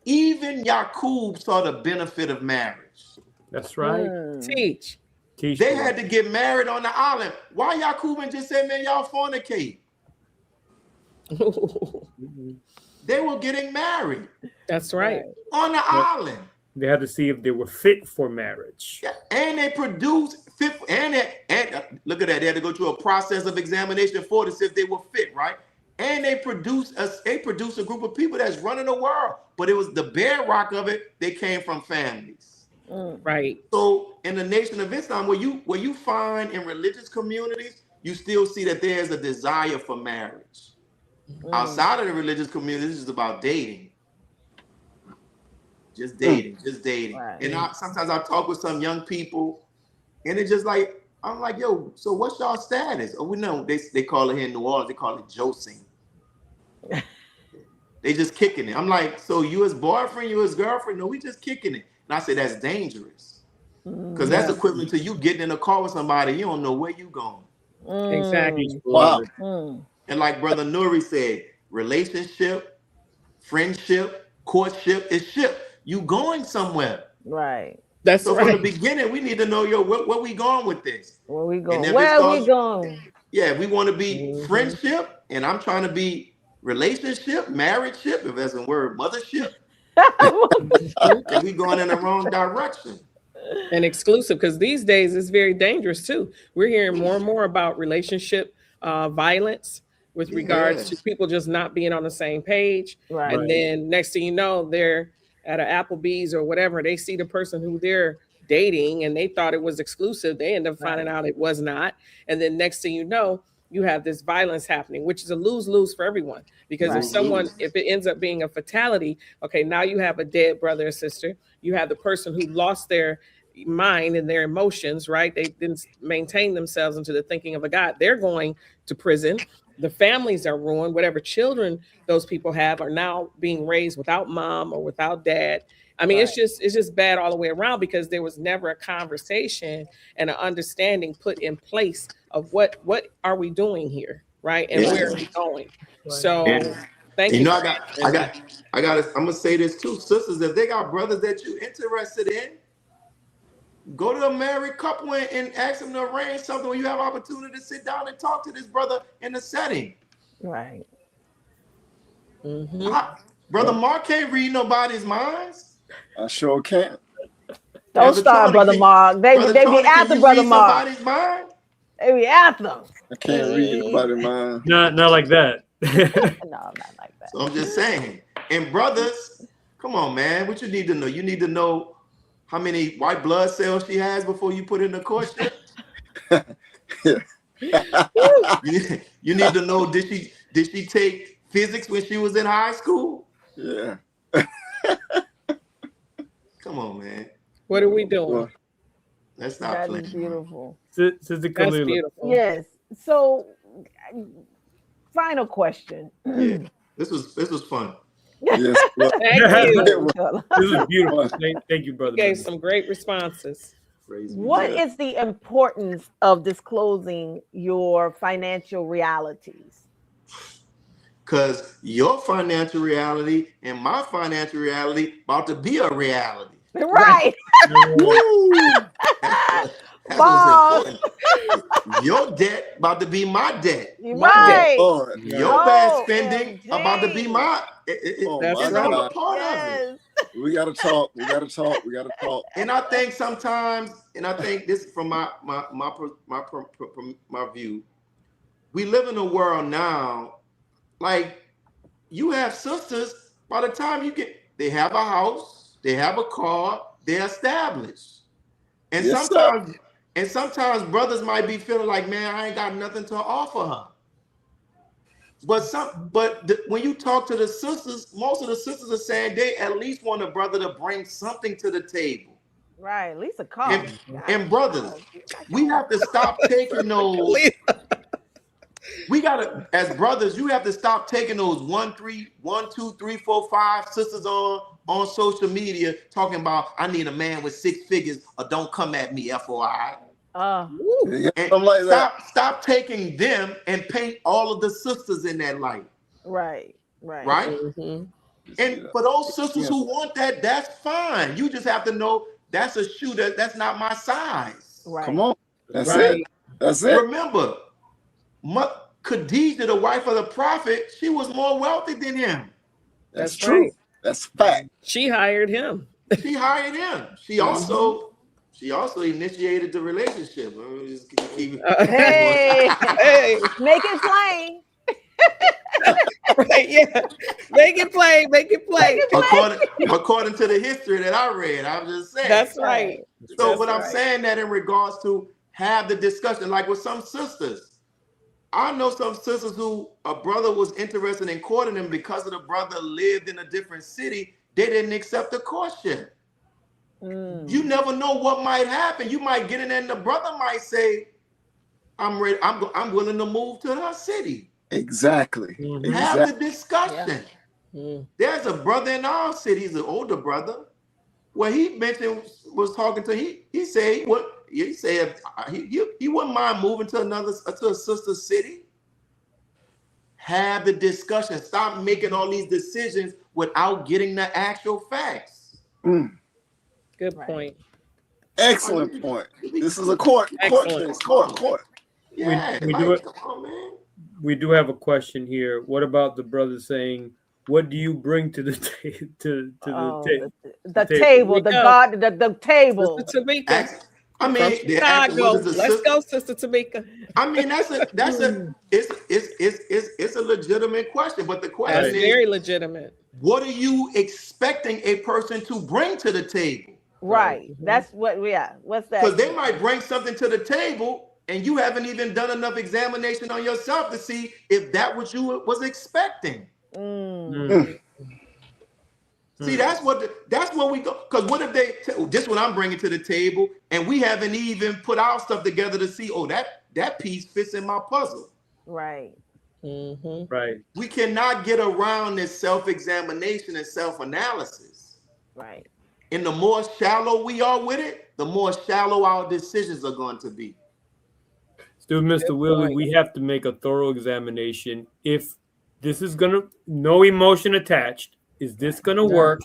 even Yaqub saw the benefit of marriage. That's right. Teach. They had to get married on the island. Why Yaqub and just said, man, y'all fornicate? They were getting married. That's right. On the island. They had to see if they were fit for marriage. Yeah, and they produced fit, and look at that. They had to go through a process of examination for to see if they were fit, right? And they produced a group of people that's running the world. But it was the bedrock of it. They came from families. Right. So in the Nation of Islam, where you find in religious communities, you still see that there's a desire for marriage. Outside of the religious communities, it's about dating. Just dating. Right. And sometimes I talk with some young people, and it's just like, I'm like, yo, so what's y'all status? Oh, we know they call it here in New Orleans, they call it josing. They just kicking it. I'm like, so you as boyfriend, you as girlfriend? No, we just kicking it. And I say that's dangerous. Because that's equivalent to you getting in a car with somebody, you don't know where you going. Exactly. Wow. And like Brother Nuri said, relationship, friendship, courtship is ship. You going somewhere. Right. That's So right. from the beginning, we need to know, where we going with this? Where we And going? if it Where are we starts, going? yeah, we want to be Mhm. friendship, and I'm trying to be relationship, marriageship, if that's a word, mothership, then we going in the wrong direction. And exclusive, because these days it's very dangerous too. We're hearing more and more about relationship violence with regards to Yes. people just not being on the same page. Right. And then next thing you know, they're at an Applebee's or whatever. They see the person who they're dating and they thought it was exclusive. They end up finding out it was not. And then next thing you know, you have this violence happening, which is a lose-lose for everyone. Because if Right. someone, if it ends up being a fatality, okay, now you have a dead brother or sister. You have the person who lost their mind and their emotions, right? They didn't maintain themselves into the thinking of a God. They're going to prison. The families are ruined. Whatever children those people have are now being raised without mom or without dad. I mean, Right. it's just bad all the way around because there was never a conversation and an understanding put in place of what are we doing here, right? And where Yeah. are we going? Right. So And thank you you. know, For I got. I'm gonna say this too, sisters. If they got brothers that you interested in, go to a married couple and ask them to arrange something when you have opportunity to sit down and talk to this brother in the setting. Right. Brother Mark can't read nobody's minds. I sure can. Don't Brother start, Tony, Brother Mark. They Brother be Tony, can after you Brother read Mark. somebody's mind? They be after them. I can't read nobody's mind. Not like that. No, not like that. So I'm just saying. And brothers, come on, man. What you need to know? You need to know how many white blood cells she has before you put in the courtship. You need to know, did she take physics when she was in high school? Yeah. Come on, man. What are we doing? Well, That's not That playing. is beautiful. Sister That's Kalila. beautiful. Yes. So, final question. Yeah. This was fun. yes. Well, Thank you. This is beautiful. Thank you, brother. Gave some great responses. Praise be What to God. is the importance of disclosing your financial realities? Because your financial reality and my financial reality about to be a reality. Right. That's what's important. Your debt about to be my debt. Right. Lord, Your bad spending about to be my. Oh, That's It's my all God. a part of it. Yes. We gotta talk. We gotta talk. We gotta talk. And I think sometimes, and I think this from my view, we live in a world now, like you have sisters, by the time they have a house, they have a car, they're established. And Yes, sometimes brothers might be feeling like, man, I ain't got nothing to offer her. But when you talk to the sisters, most of the sisters are saying they at least want a brother to bring something to the table. Right. At least a car. And brothers, we have to stop taking those. We gotta, as brothers, you have to stop taking those 1, 2, 3, 4, 5 sisters on social media talking about I need a man with 6 figures or don't come at me, FOI. Yeah, And something like that. stop taking them and paint all of the sisters in that light. Right. Mhm. And for those sisters who want that, that's fine. You just have to know that's a shoe that's not my size. Right. Come on. That's Right. it. That's it. Remember, Khadijah, the wife of the prophet, she was more wealthy than him. That's That's true. right. That's fact. She hired him. She hired him. She also initiated the relationship. Just keep Hey. Hey, Make it plain. right, yeah. Make it play. according to the history that I read. I'm just saying. That's right. So, That's but I'm right. saying that in regards to have the discussion, like with some sisters. I know some sisters who a brother was interested in courting them because of the brother lived in a different city. They didn't accept the courtship. You never know what might happen. You might get in there and the brother might say, I'm ready. I'm willing to move to her city. Exactly. Mhm. Have the discussion. Mm. There's a brother in our city, he's an older brother, where he was talking to he said he wouldn't mind moving to a sister city. Have the discussion. Stop making all these decisions without getting the actual facts. Good point. Excellent point. This is a court case. Court. Yeah, we like, do it. come on, man. We do have a question here. What about the brother saying, "What do you bring to the the table, the table. Sister Tamika I mean, from they're asking, Chicago. what is the Let's sister? go, Sister Tamika. I mean, it's a legitimate question, but the question That's is very legitimate. what are you expecting a person to bring to the table? Right. That's what what's that? Because they might bring something to the table and you haven't even done enough examination on yourself to see if that what you was expecting. See, that's what we go. Because what if they just what I'm bringing to the table, and we haven't even put our stuff together to see, oh, that piece fits in my puzzle. Right. Right. We cannot get around this self-examination and self-analysis. Right. And the more shallow we are with it, the more shallow our decisions are going to be. Student Mr. Willie, we have to make a thorough examination. If this is no emotion attached, is this gonna work?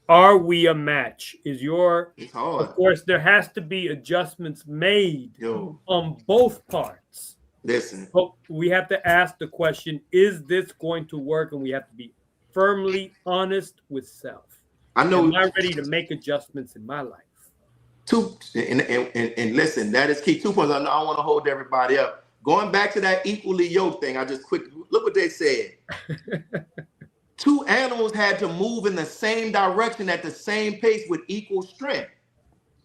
Are we a match? It's hard. Of course, there has to be adjustments made on both parts. Listen. But we have to ask the question, is this going to work? And we have to be firmly honest with self. I know. Am I ready to make adjustments in my life? And listen, that is key. 2 points. I don't want to hold everybody up. Going back to that equally yoked thing, I just quick look what they said. 2 animals had to move in the same direction at the same pace with equal strength.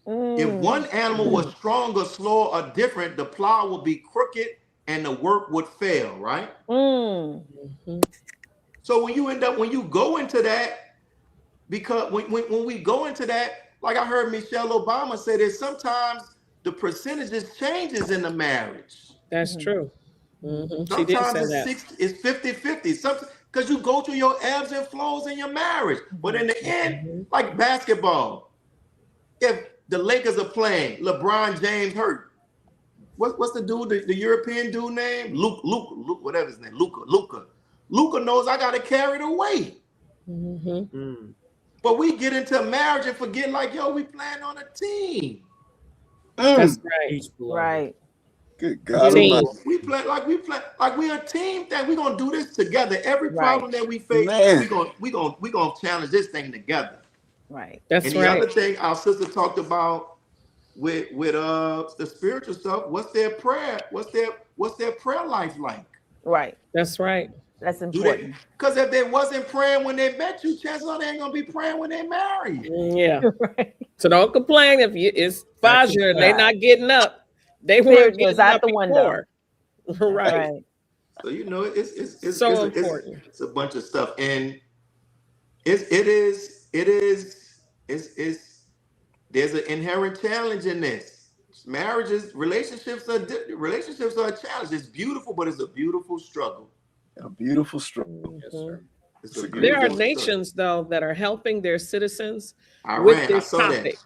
If one animal was stronger, slower, or different, the plow would be crooked and the work would fail, right? So when you go into that, because when we go into that, like I heard Michelle Obama say that sometimes the percentages changes in the marriage. That's true. She did Sometimes say that. It's 50-50. Sometimes because you go through your ebbs and flows in your marriage. But in the end, like basketball, if the Lakers are playing, LeBron James hurt. What's the dude, the European dude name? Luke, whatever his name, Luca. Luca knows I gotta carry the weight. But we get into marriage and forget, like, yo, we playing on a team. That's right. Right. Good God. We play like we're a team that we're gonna do this together. Every problem that we face, we're gonna challenge this thing together. Right. That's and the other thing our sister talked about with the spiritual stuff, what's their prayer life like? Right. That's right. That's important. Because if they wasn't praying when they met you, chances are they ain't gonna be praying when they marry you. Yeah. Right. So don't complain if it's Fajr and they're not getting up. They weren't getting out the window. Right. So it's so important. It's a bunch of stuff, and there's an inherent challenge in this. Relationships are a challenge. It's beautiful, but it's a beautiful struggle. A beautiful struggle. Yes, sir. There are nations though that are helping their citizens with this topic.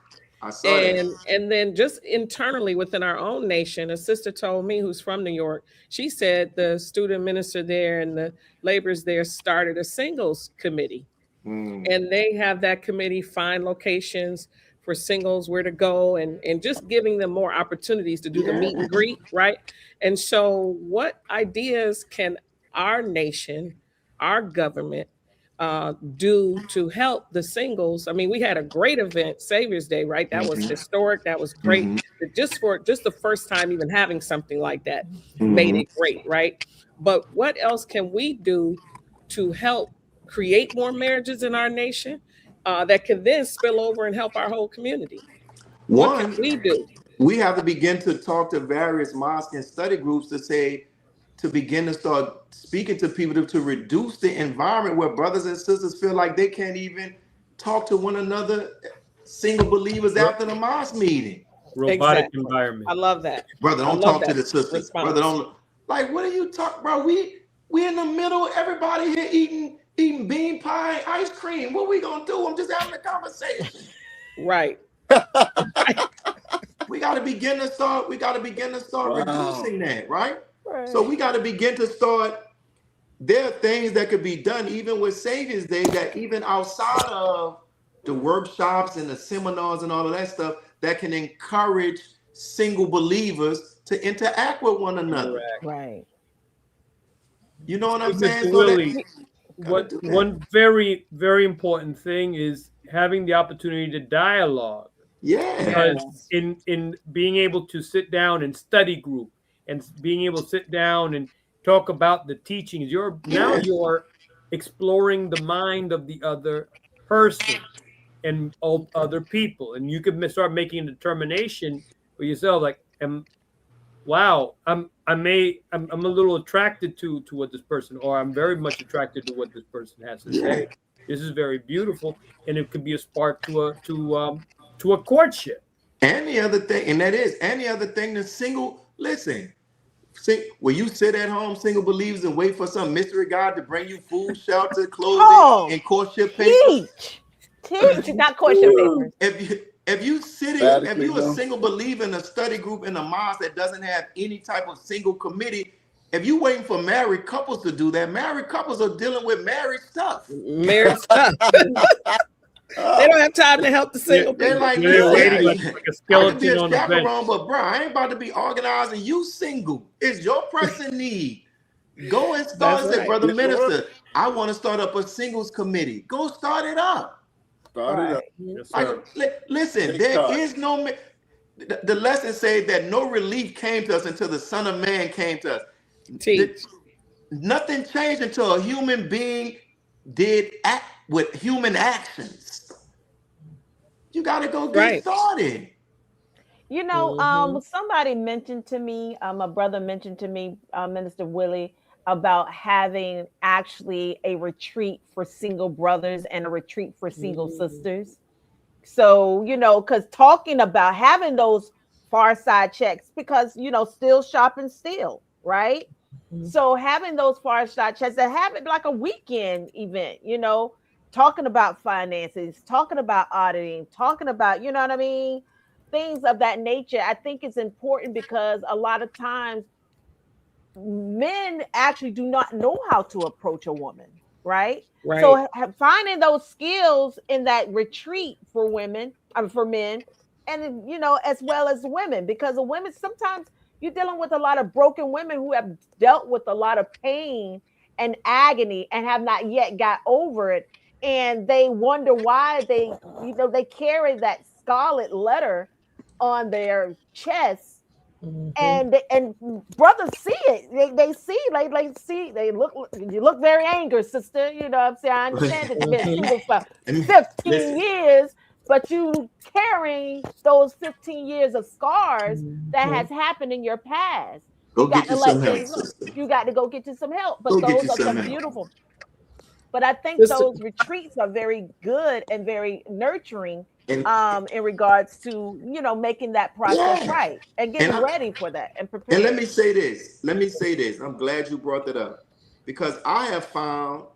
And then just internally within our own nation, a sister told me who's from New York, she said the student minister there and the laborers there started a singles committee. And they have that committee find locations for singles, where to go, and just giving them more opportunities to do the meet and greet, right? And so what ideas can our nation, our government, do to help the singles? I mean, we had a great event, Savior's Day, right? That was historic. That was great. Just the first time even having something like that made it great, right? But what else can we do to help create more marriages in our nation that can then spill over and help our whole community? What can we do? We have to begin to talk to various mosques and study groups to begin to start speaking to people to reduce the environment where brothers and sisters feel like they can't even talk to one another, single believers after the mosque meeting. Robotic environment. I love that. Brother, don't talk to the sisters. Brother, don't. Like, what are you talking, bro? We in the middle. Everybody here eating bean pie, ice cream. What we gonna do? I'm just having a conversation. Right. We got to begin to start. Reducing that, right? So we got to begin to start. There are things that could be done even with Savior's Day, that even outside of the workshops and the seminars and all of that stuff, that can encourage single believers to interact with one another. Right. You know what I'm Mr. saying? Willie, What one very, very important thing is having the opportunity to dialogue. Yeah. Because in being able to sit down and study group and being able to sit down and talk about the teachings, you're exploring the mind of the other person and of other people, and you can start making a determination for yourself, like, wow, I'm a little attracted to what this person, or I'm very much attracted to what this person has to say. This is very beautiful, and it could be a spark to a courtship. And the other thing, the single, listen, when you sit at home, single believers, and wait for some mystery God to bring you food, shelter, clothing, and courtship papers. Teach, not courtship papers. If you a single believer in a study group in a mosque that doesn't have any type of single committee, if you waiting for married couples to do that, married couples are dealing with married stuff. They don't have time to help the single people. They're like, waiting like a skeleton I be a on the bench. chaperone, but bro, I ain't about to be organizing you single. It's your pressing need. Go and start it, brother minister. I want to start up a singles committee. Go start it up. Yes, Listen, there is no. The lesson says that no relief came to us until the Son of Man came to us. Nothing changed until a human being did act with human actions. You got to go get started. You know, somebody mentioned to me, my brother mentioned to me, Minister Willie, about having actually a retreat for single brothers and a retreat for single sisters. So, you know, because talking about having those far side checks, because, you know, still shopping still, right? So having those far side checks and having like a weekend event, you know, talking about finances, talking about auditing, talking about, you know what I mean? Things of that nature. I think it's important because a lot of times men actually do not know how to approach a woman, right? So finding those skills in that retreat for women, for men, and you know, as well as women, because the women, sometimes you're dealing with a lot of broken women who have dealt with a lot of pain and agony and have not yet got over it, and they wonder why they, you know, they carry that scarlet letter on their chest. And brothers see it. They see, you look very angry, sister. You know what I'm saying? I understand that you've been single for 15 years, but you carrying those 15 years of scars that has happened in your past. You got to go get you some help. But those are some beautiful. But I think those retreats are very good and very nurturing in regards to, you know, making that process right and getting ready for that and preparing. And let me say this. I'm glad you brought that up, because I have found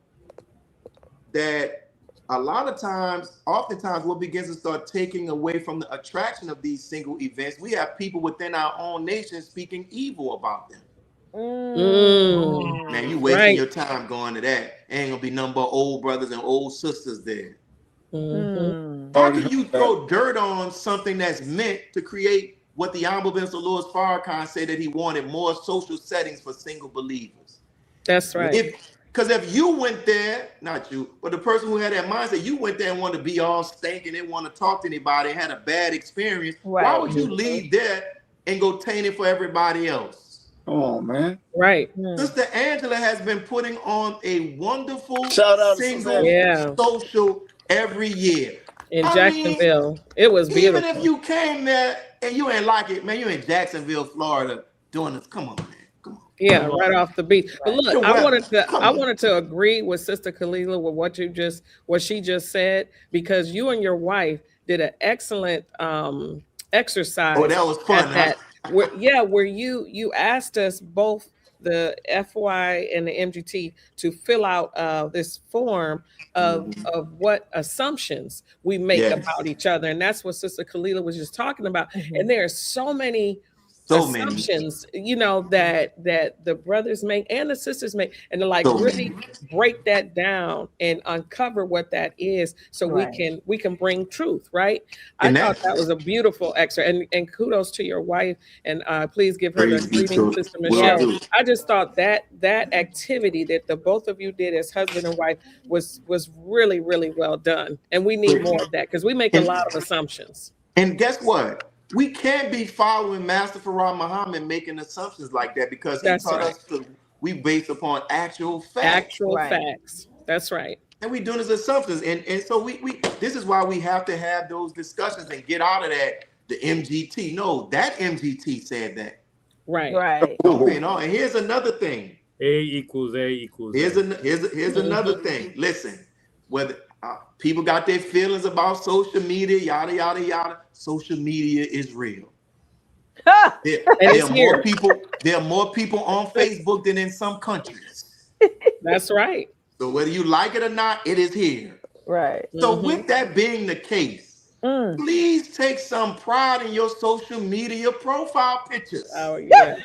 that a lot of times, oftentimes, what begins to start taking away from the attraction of these single events, we have people within our own nation speaking evil about them. Man, you wasting your time going to that. Ain't gonna be nothing but old brothers and old sisters there. How can you throw dirt on something that's meant to create what the Honorable Minister Louis Farrakhan said, that he wanted more social settings for single believers? That's right. Because if you went there, not you, but the person who had that mindset, you went there and wanted to be all stinking, didn't want to talk to anybody, and had a bad experience. Why would you leave there and go taint it for everybody else? Oh man. Right. Sister Angela has been putting on a wonderful single social every year. In Jacksonville. It was beautiful. Even if you came there and you ain't like it, man, you in Jacksonville, Florida, doing this. Come on, man. Come on. Yeah, right off the beat. But look, I wanted to agree with Sister Kalila with what she just said, because you and your wife did an excellent exercise. Oh, that was fun. Where you asked us both, the FY and the MGT, to fill out this form of what assumptions we make about each other. And that's what Sister Kalila was just talking about. And there are so many So many assumptions, you know, that the brothers make and the sisters make, and to like So really many. break that down and uncover what that is, so Right. we can bring truth, right? I And thought that that was a beautiful extra, and kudos to your wife, and please give her the praise be greeting, to Sister will Yes. Michelle. do. I just thought that activity that the both of you did as husband and wife was really, really well done, and we need more of that because we make a lot of assumptions. And guess what? We can't be following Master Farah Muhammad making assumptions like that because he That's taught right. us to we based upon actual facts. Actual Right. facts. That's right. And we doing his assumptions. And so we this is why we have to have those discussions and get out of that the MGT. No, that MGT said that. Right. Right. Okay, no. And here's another thing. A equals A equals A. Here's another thing. Listen, whether people got their feelings about social media, yada yada yada. Social media is real. There are more people on Facebook than in some countries. That's right. So whether you like it or not, it is here. Right. So with that being the case, please take some pride in your social media profile pictures. Oh yeah.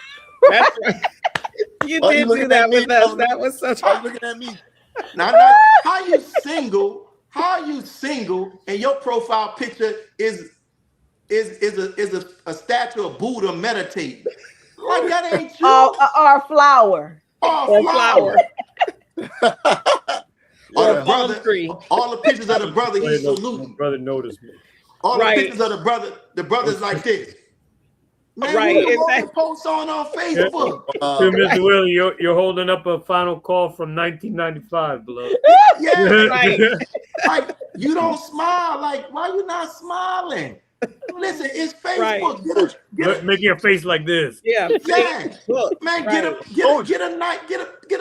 That's right. You Why did you do looking that at me, with us. Elder? That was such Why you looking at me? Now, how you single and your profile picture is a statue of Buddha meditating. Like that ain't you. Or flower. Or flower. Or or the a palm brother. tree. All the pictures of the brother he My salutes. brother noticed me. All the Right. pictures of the brother's like this. Man, Right, what you exactly. post on Facebook? To Mr. Willie, you're holding up a final call from 1995, beloved. Yeah, Right. like you don't smile. Like, why you not smiling? Listen, it's Facebook. Right. Get Making a face like this. Yeah. yeah. Look. Man, Right. get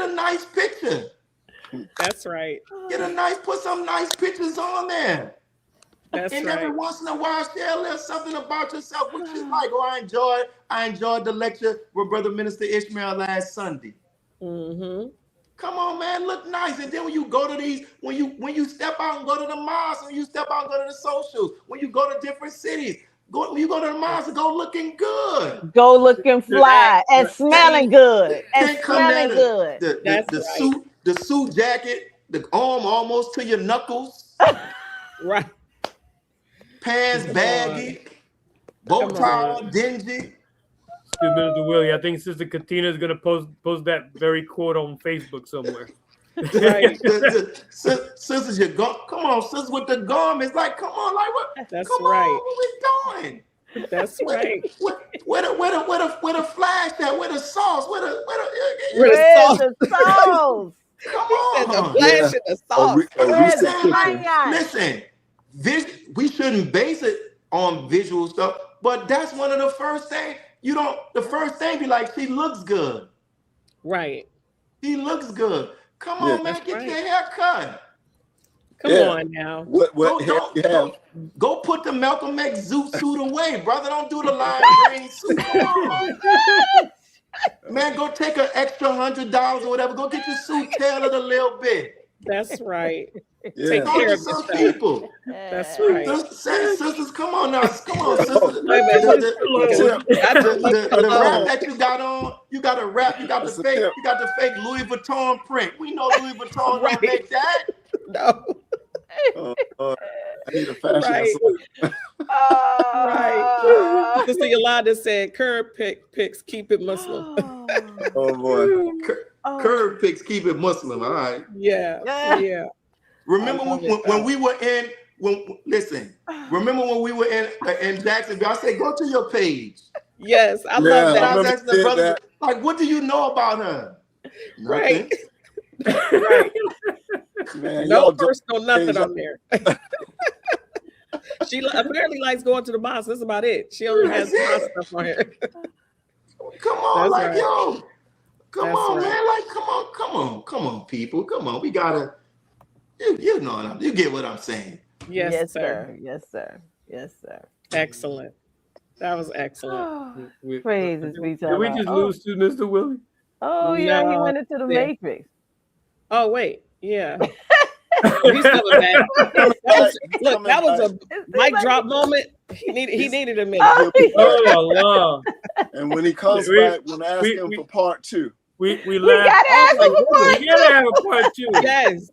a nice picture. That's right. Put some nice pictures on there. That's And right. every once in a while, share a little something about yourself. What you like? Oh, I enjoyed the lecture with Brother Minister Ishmael last Sunday. Mm-hmm. Come on, man, look nice. And then when you go to these, when you step out and go to the mosque, when you step out and go to the socials, when you go to different cities, when you go to the mosque, go looking good. Go looking fly and smelling good. And Can't come smelling there, good. the suit jacket, the arm almost to your knuckles, Right. pants baggy, bow tie all dingy. Excuse me, Mr. Willie. I think Sister Katina is gonna post that very quote on Facebook somewhere. Right. Sisters, come on, sisters with the garments. Like, come on, like what? That's come right. on, what we doing? That's right. Where the flash at? Where the sauce? Where the Where's the sauce? come And the on. flash and the sauce. Where's the recent picture. onion? Listen, we shouldn't base it on visual stuff, but that's one of the first things. The first thing be like, she looks good. Right. He looks good. Come Yeah, on, man, that's get right. your hair cut. Come Yeah. on now. What hair you have? Go put the Malcolm X suit away, brother. Don't do the lime green suit. Come on. Man, go take an extra $100 or whatever. Go get your suit tailored a little bit. That's right. Yeah. Take Talk care to of some yourself. people. That's right. Sisters, come on now. Come on, sisters. Wait a minute. The wrap that you got on, you got a wrap, you got the fake Louis Vuitton print. We know Louis Vuitton Right. don't make that. No. I need a fashion. Right. Right. Sister Yolanda said, current pics, keep it Muslim. Oh boy. Curve pics, keep it Muslim. All right. Yeah. Yeah. Remember I love when we were in remember when we were in Jacksonville? I said, go to your page. Yes. I Yeah, love And that. I was remember asking the you did brothers, that. like, what do you know about her? Right. Nothing. Right. Man, No y'all personal nothing page. on there. She apparently likes going to the mosque. That's about it. She only has That's mosque it. stuff on here. Come on, That's like, right. yo. Come That's on, right. man. Like, come on, people. Come on. We gotta, you know, you get what I'm saying. Yes, sir. sir. Yes, sir. Yes, sir. Excellent. That was excellent. Praises be to Did we Allah. just lose to Mr. Willie? Oh, yeah, he No. went into the Yeah. Matrix. Oh, wait. Yeah. He's coming back. That was a mic like drop moment. He needed a minute. Oh, Oh Allah. And when he comes back, we'll ask him for part 2. We we laughed. gotta ask him for part We gotta have a part 2. Yes.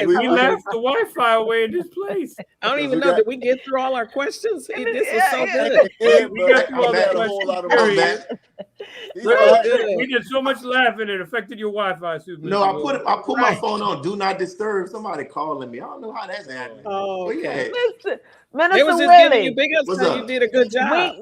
We left the Wi-Fi away in this place. I don't even know. Did we get through all our questions? This was so Yeah. good. We got through all had the a whole lot of questions. He's Really back. good. We did so much laughing it affected your Wi-Fi. No, I put my phone on do not disturb. Somebody calling me. I don't know how that's happening. Oh, okay. Listen, They Minister was just giving you Willie. big ups. What's So up? you did a good job.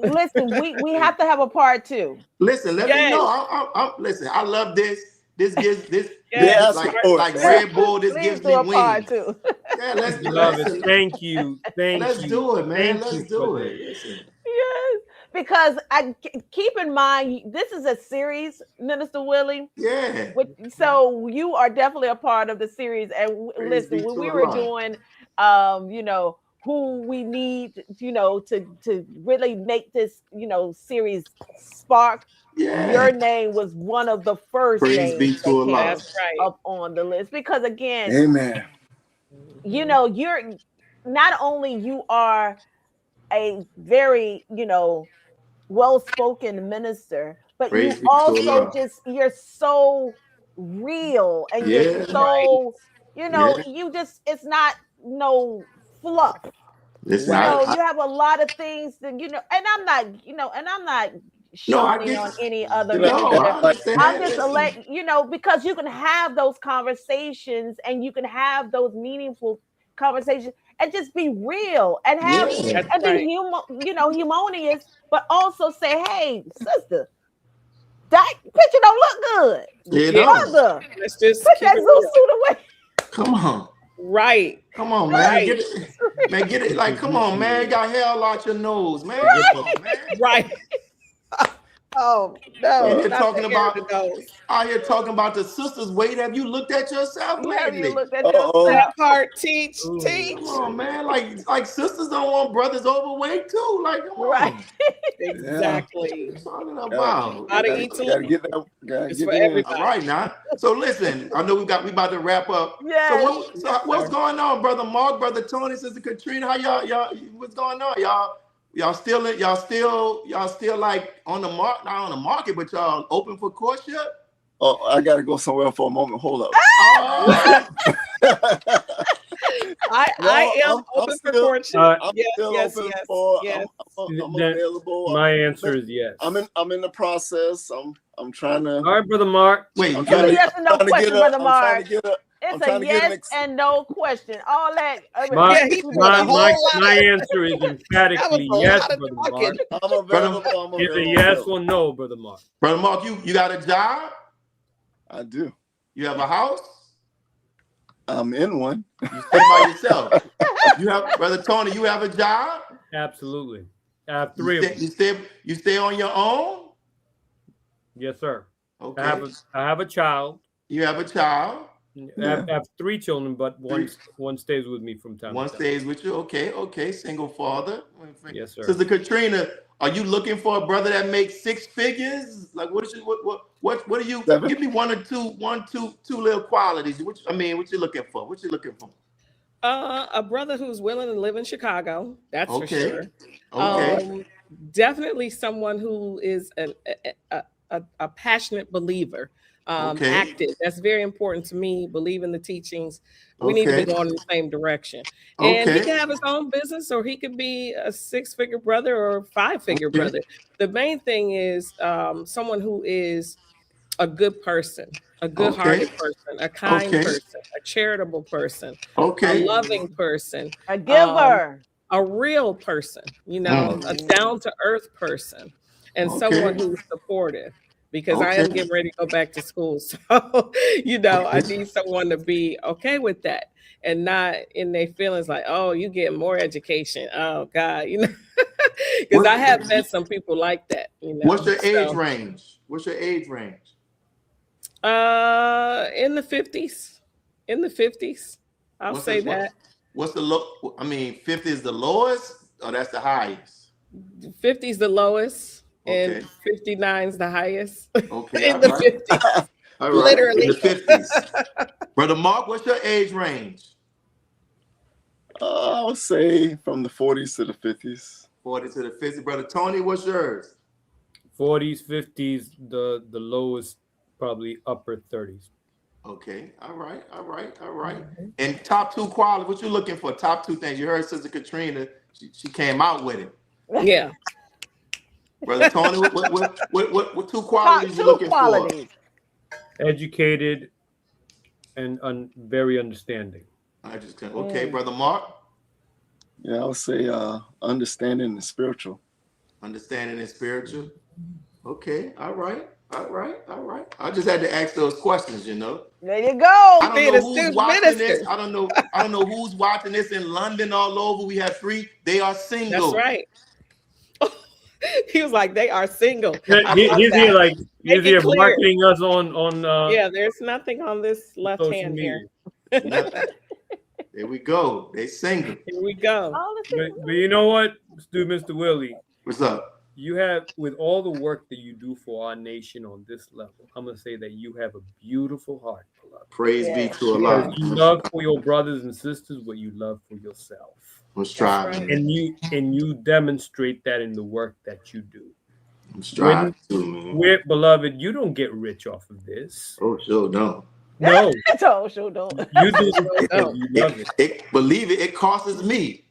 We have to have a part 2. Listen, let Yes. me know. Listen, I love this. This gives this Yes. like Red Bull. This Please gives do me a part wings. 2. Yeah, let's Love listen. it. Thank you. Let's do it, man. Thank Let's you do for it. this. Listen. Yes, because I keep in mind this is a series, Minister Willie. Yeah. So you are definitely a part of the series. And Praise listen, be when to we were Allah. doing, who we need, to really make this, series spark. Yeah. Your name was one of the first Praise names be that to Allah. came That's right. up on the list because again, Amen. you're not only you are a very, well-spoken minister, but Praise you be to also Allah. you're so real and Yeah. you're so, Yeah. you just, it's not no fluff. Listen, You have a lot of things that, and I'm not, and I'm not showing get on any other no, minister. I understand. I'm just Listen. because you can have those conversations and you can have those meaningful conversations and just be real and have Yeah. and be Right. humonious, but also say, hey, sister, that picture don't look good. You know. Brother, Let's just put keep that it zoo real. suit away. Come on. Right. Come on, man. Right. Get it. Man, get it. Like, come on, man. You got hair out your nose, man. Come on, man. Right. Oh no! Out here not talking the hair about of the nose. out here talking about the sisters' weight. Have you looked at yourself Have you lately? looked at Uh-oh. yourself? That part, teach. Come on, man. Like sisters don't want brothers overweight too. Like, come on. Right. Exactly. What are you talking about? Gotta eat Gotta too. get that. Gotta It's get for that in. everybody. All right now. So listen, I know we about to wrap up. Yes. So what's going on, brother Mark, brother Tony, sister Katrina? How y'all what's going on? Y'all still like on the mark, not on the market, but y'all open for courtship? Oh, I gotta go somewhere for a moment. Hold up. Oh, I am open for courtship. I'm Yes, still yes, open yes, for. yes. I'm That- available. My answer is yes. I'm in the process. I'm trying to. All right, brother Mark. wait, I'm you trying gotta, to- Yes or no I'm trying to question, get a- Brother I'm trying Mark. to get a. I'm It's trying a to get an yes and no question. All that. My, Yeah, he put a my, whole my, lot my of- answer is emphatically That was a yes, lot of brother talking. Mark. I'm available. I'm It's a available. yes or no, brother Mark. brother Mark, you got a job? I do. You have a house? I'm in one. You stay by yourself. You have brother Tony, you have a job? Absolutely. I have three of them. You stay on your own? Yes, sir. Okay. I have a child. You have a child. I have three children, but one stays with me from time One to time. stays with you. Okay. Single father. Yes, sir. Sister Katrina, are you looking for a brother that makes 6 figures? Like, what are you? Seven. Give me one little qualities. What you looking for? What you looking for? A brother who's willing to live in Chicago. That's for Okay. sure. Okay. Definitely someone who is a passionate believer. Okay. Active. That's very important to me. Believe in the teachings. We need to be Okay. going in the same direction. And he Okay. can have his own business, or he could be a 6-figure brother or a 5-figure Okay. brother. The main thing is someone who is a good person, a good-hearted person, a kind person, a charitable person, Okay. a loving person, A giver. a real person, a down-to-earth person, and Okay. someone who's supportive. Because I am Okay. getting ready to go back to school. So, I need someone to be okay with that and not in their feelings like, oh, you get more education. Oh, God, because I have met some people like that. What's your age range? In the 50s. In the 50s. I'll say that. What's the low? I mean, 50 is the lowest, or that's the highest? 50 is the lowest. Okay. And 59 is the highest. Okay. In the 50s. All right. Literally. In the 50s. Brother Mark, what's your age range? I would say from the 40s to the 50s. 40 to the 50. Brother Tony, what's yours? 40s, 50s, the lowest probably upper 30s. Okay, all right. And top two quality, what you looking for? Top two things. You heard Sister Katrina, she came out with it. Yeah. Brother Tony, what two qualities you looking for? Educated and very understanding. I just can't. Okay, Brother Mark. Yeah, I would say understanding and spiritual. Understanding and spiritual. Okay, all right. I just had to ask those questions, you know. There you go. I don't know who's watching this. I don't know who's watching this in London, all over. We have three. They are single. That's right. He was like, they are single. He's here marketing us on yeah, there's nothing on this left hand media. here. There we go. They single. Here we go. But you know what, Mr. Willie? What's up? You have, with all the work that you do for our nation on this level, I'm going to say that you have a beautiful heart, beloved. Praise be to Allah. You love for your brothers and sisters what you love for yourself. I'm striving. And you demonstrate that in the work that you do. I'm striving too, man. Beloved, you don't get rich off of this. Oh, sure don't. No. Oh, sure don't. You do because you love it. Believe it, it costs me.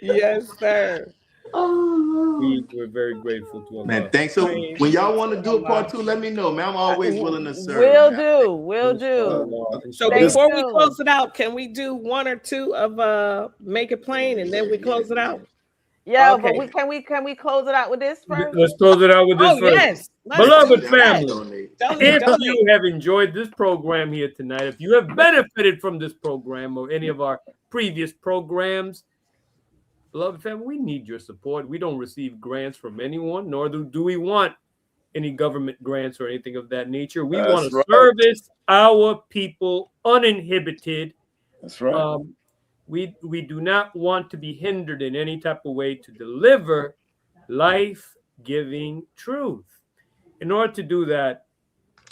Yes, sir. We're very grateful to Allah. Man, thanks. So when y'all want to do a part two, let me know, man. I'm always willing to serve. Will do. So before we close it out, can we do one or two of Make It Plain and then we close it out? Yeah, Okay. but can we close it out with this first? Let's close it out with this first. Yes. Beloved family, if Donate. you have enjoyed this program here tonight, if you have benefited from this program or any of our previous programs, beloved family, we need your support. We don't receive grants from anyone, nor do we want any government grants or anything of that nature. We want to service our people uninhibited. That's right. We do not want to be hindered in any type of way to deliver life-giving truth. In order to do that,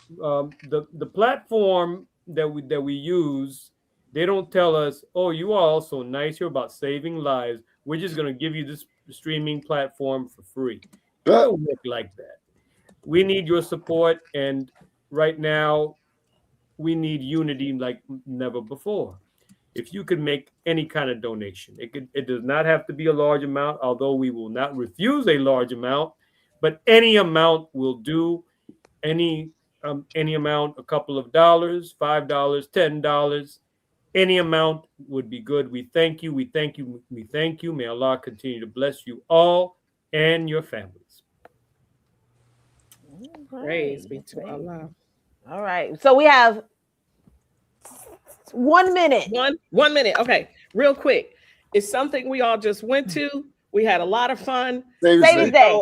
the platform that we use, they don't tell us, oh, you are also nice. You're about saving lives. We're just going to give you this streaming platform for free. It don't work like that. We need your support, and right now, we need unity like never before. If you could make any kind of donation, it does not have to be a large amount, although we will not refuse a large amount, but any amount will do. Any amount, a couple of dollars, $5, $10, any amount would be good. We thank you. We thank you. We thank you. May Allah continue to bless you all and your families. Praise be to Allah. All right. So we have 1 minute. 1 minute. Okay. Real quick. It's something we all just went to. We had a lot of fun. Savior's Day.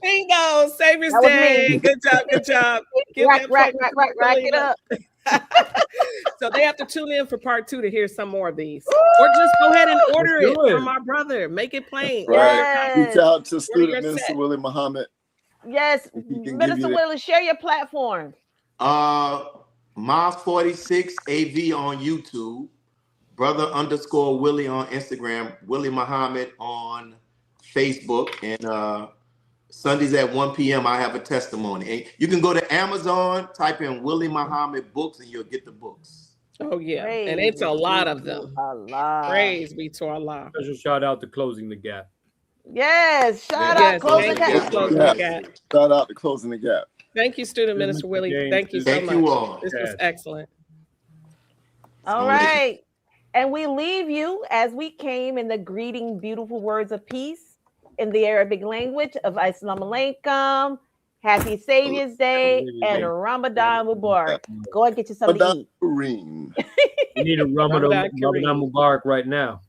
Bingo. Savior's Day. Good job. Rack it up. So they have to tune in for part 2 to hear some more of these. Or just go ahead and order it from our brother. Make it plain. Right. Reach out to student Minister Willie Muhammad. Yes. Minister Willie, share your platform. Miles 46 AV on YouTube. Brother_Willie on Instagram, Willie Muhammad on Facebook, and Sundays at 1 p.m. I have a testimony. And you can go to Amazon, type in Willie Muhammad books, and you'll get the books. Oh yeah, and it's a lot of them. Praise be to Allah. Special shout out to Closing the Gap. Yes, shout out Closing the Gap. Shout out to Closing the Gap. Thank you, Student Minister Willie. Thank you so much. Thank you all. This was excellent. All right. And we leave you as we came in the greeting, beautiful words of peace in the Arabic language of Assalamu alaikum, Happy Savior's Day, and Ramadan Mubarak. Go and get you something to eat. We need a Ramadan Mubarak right now.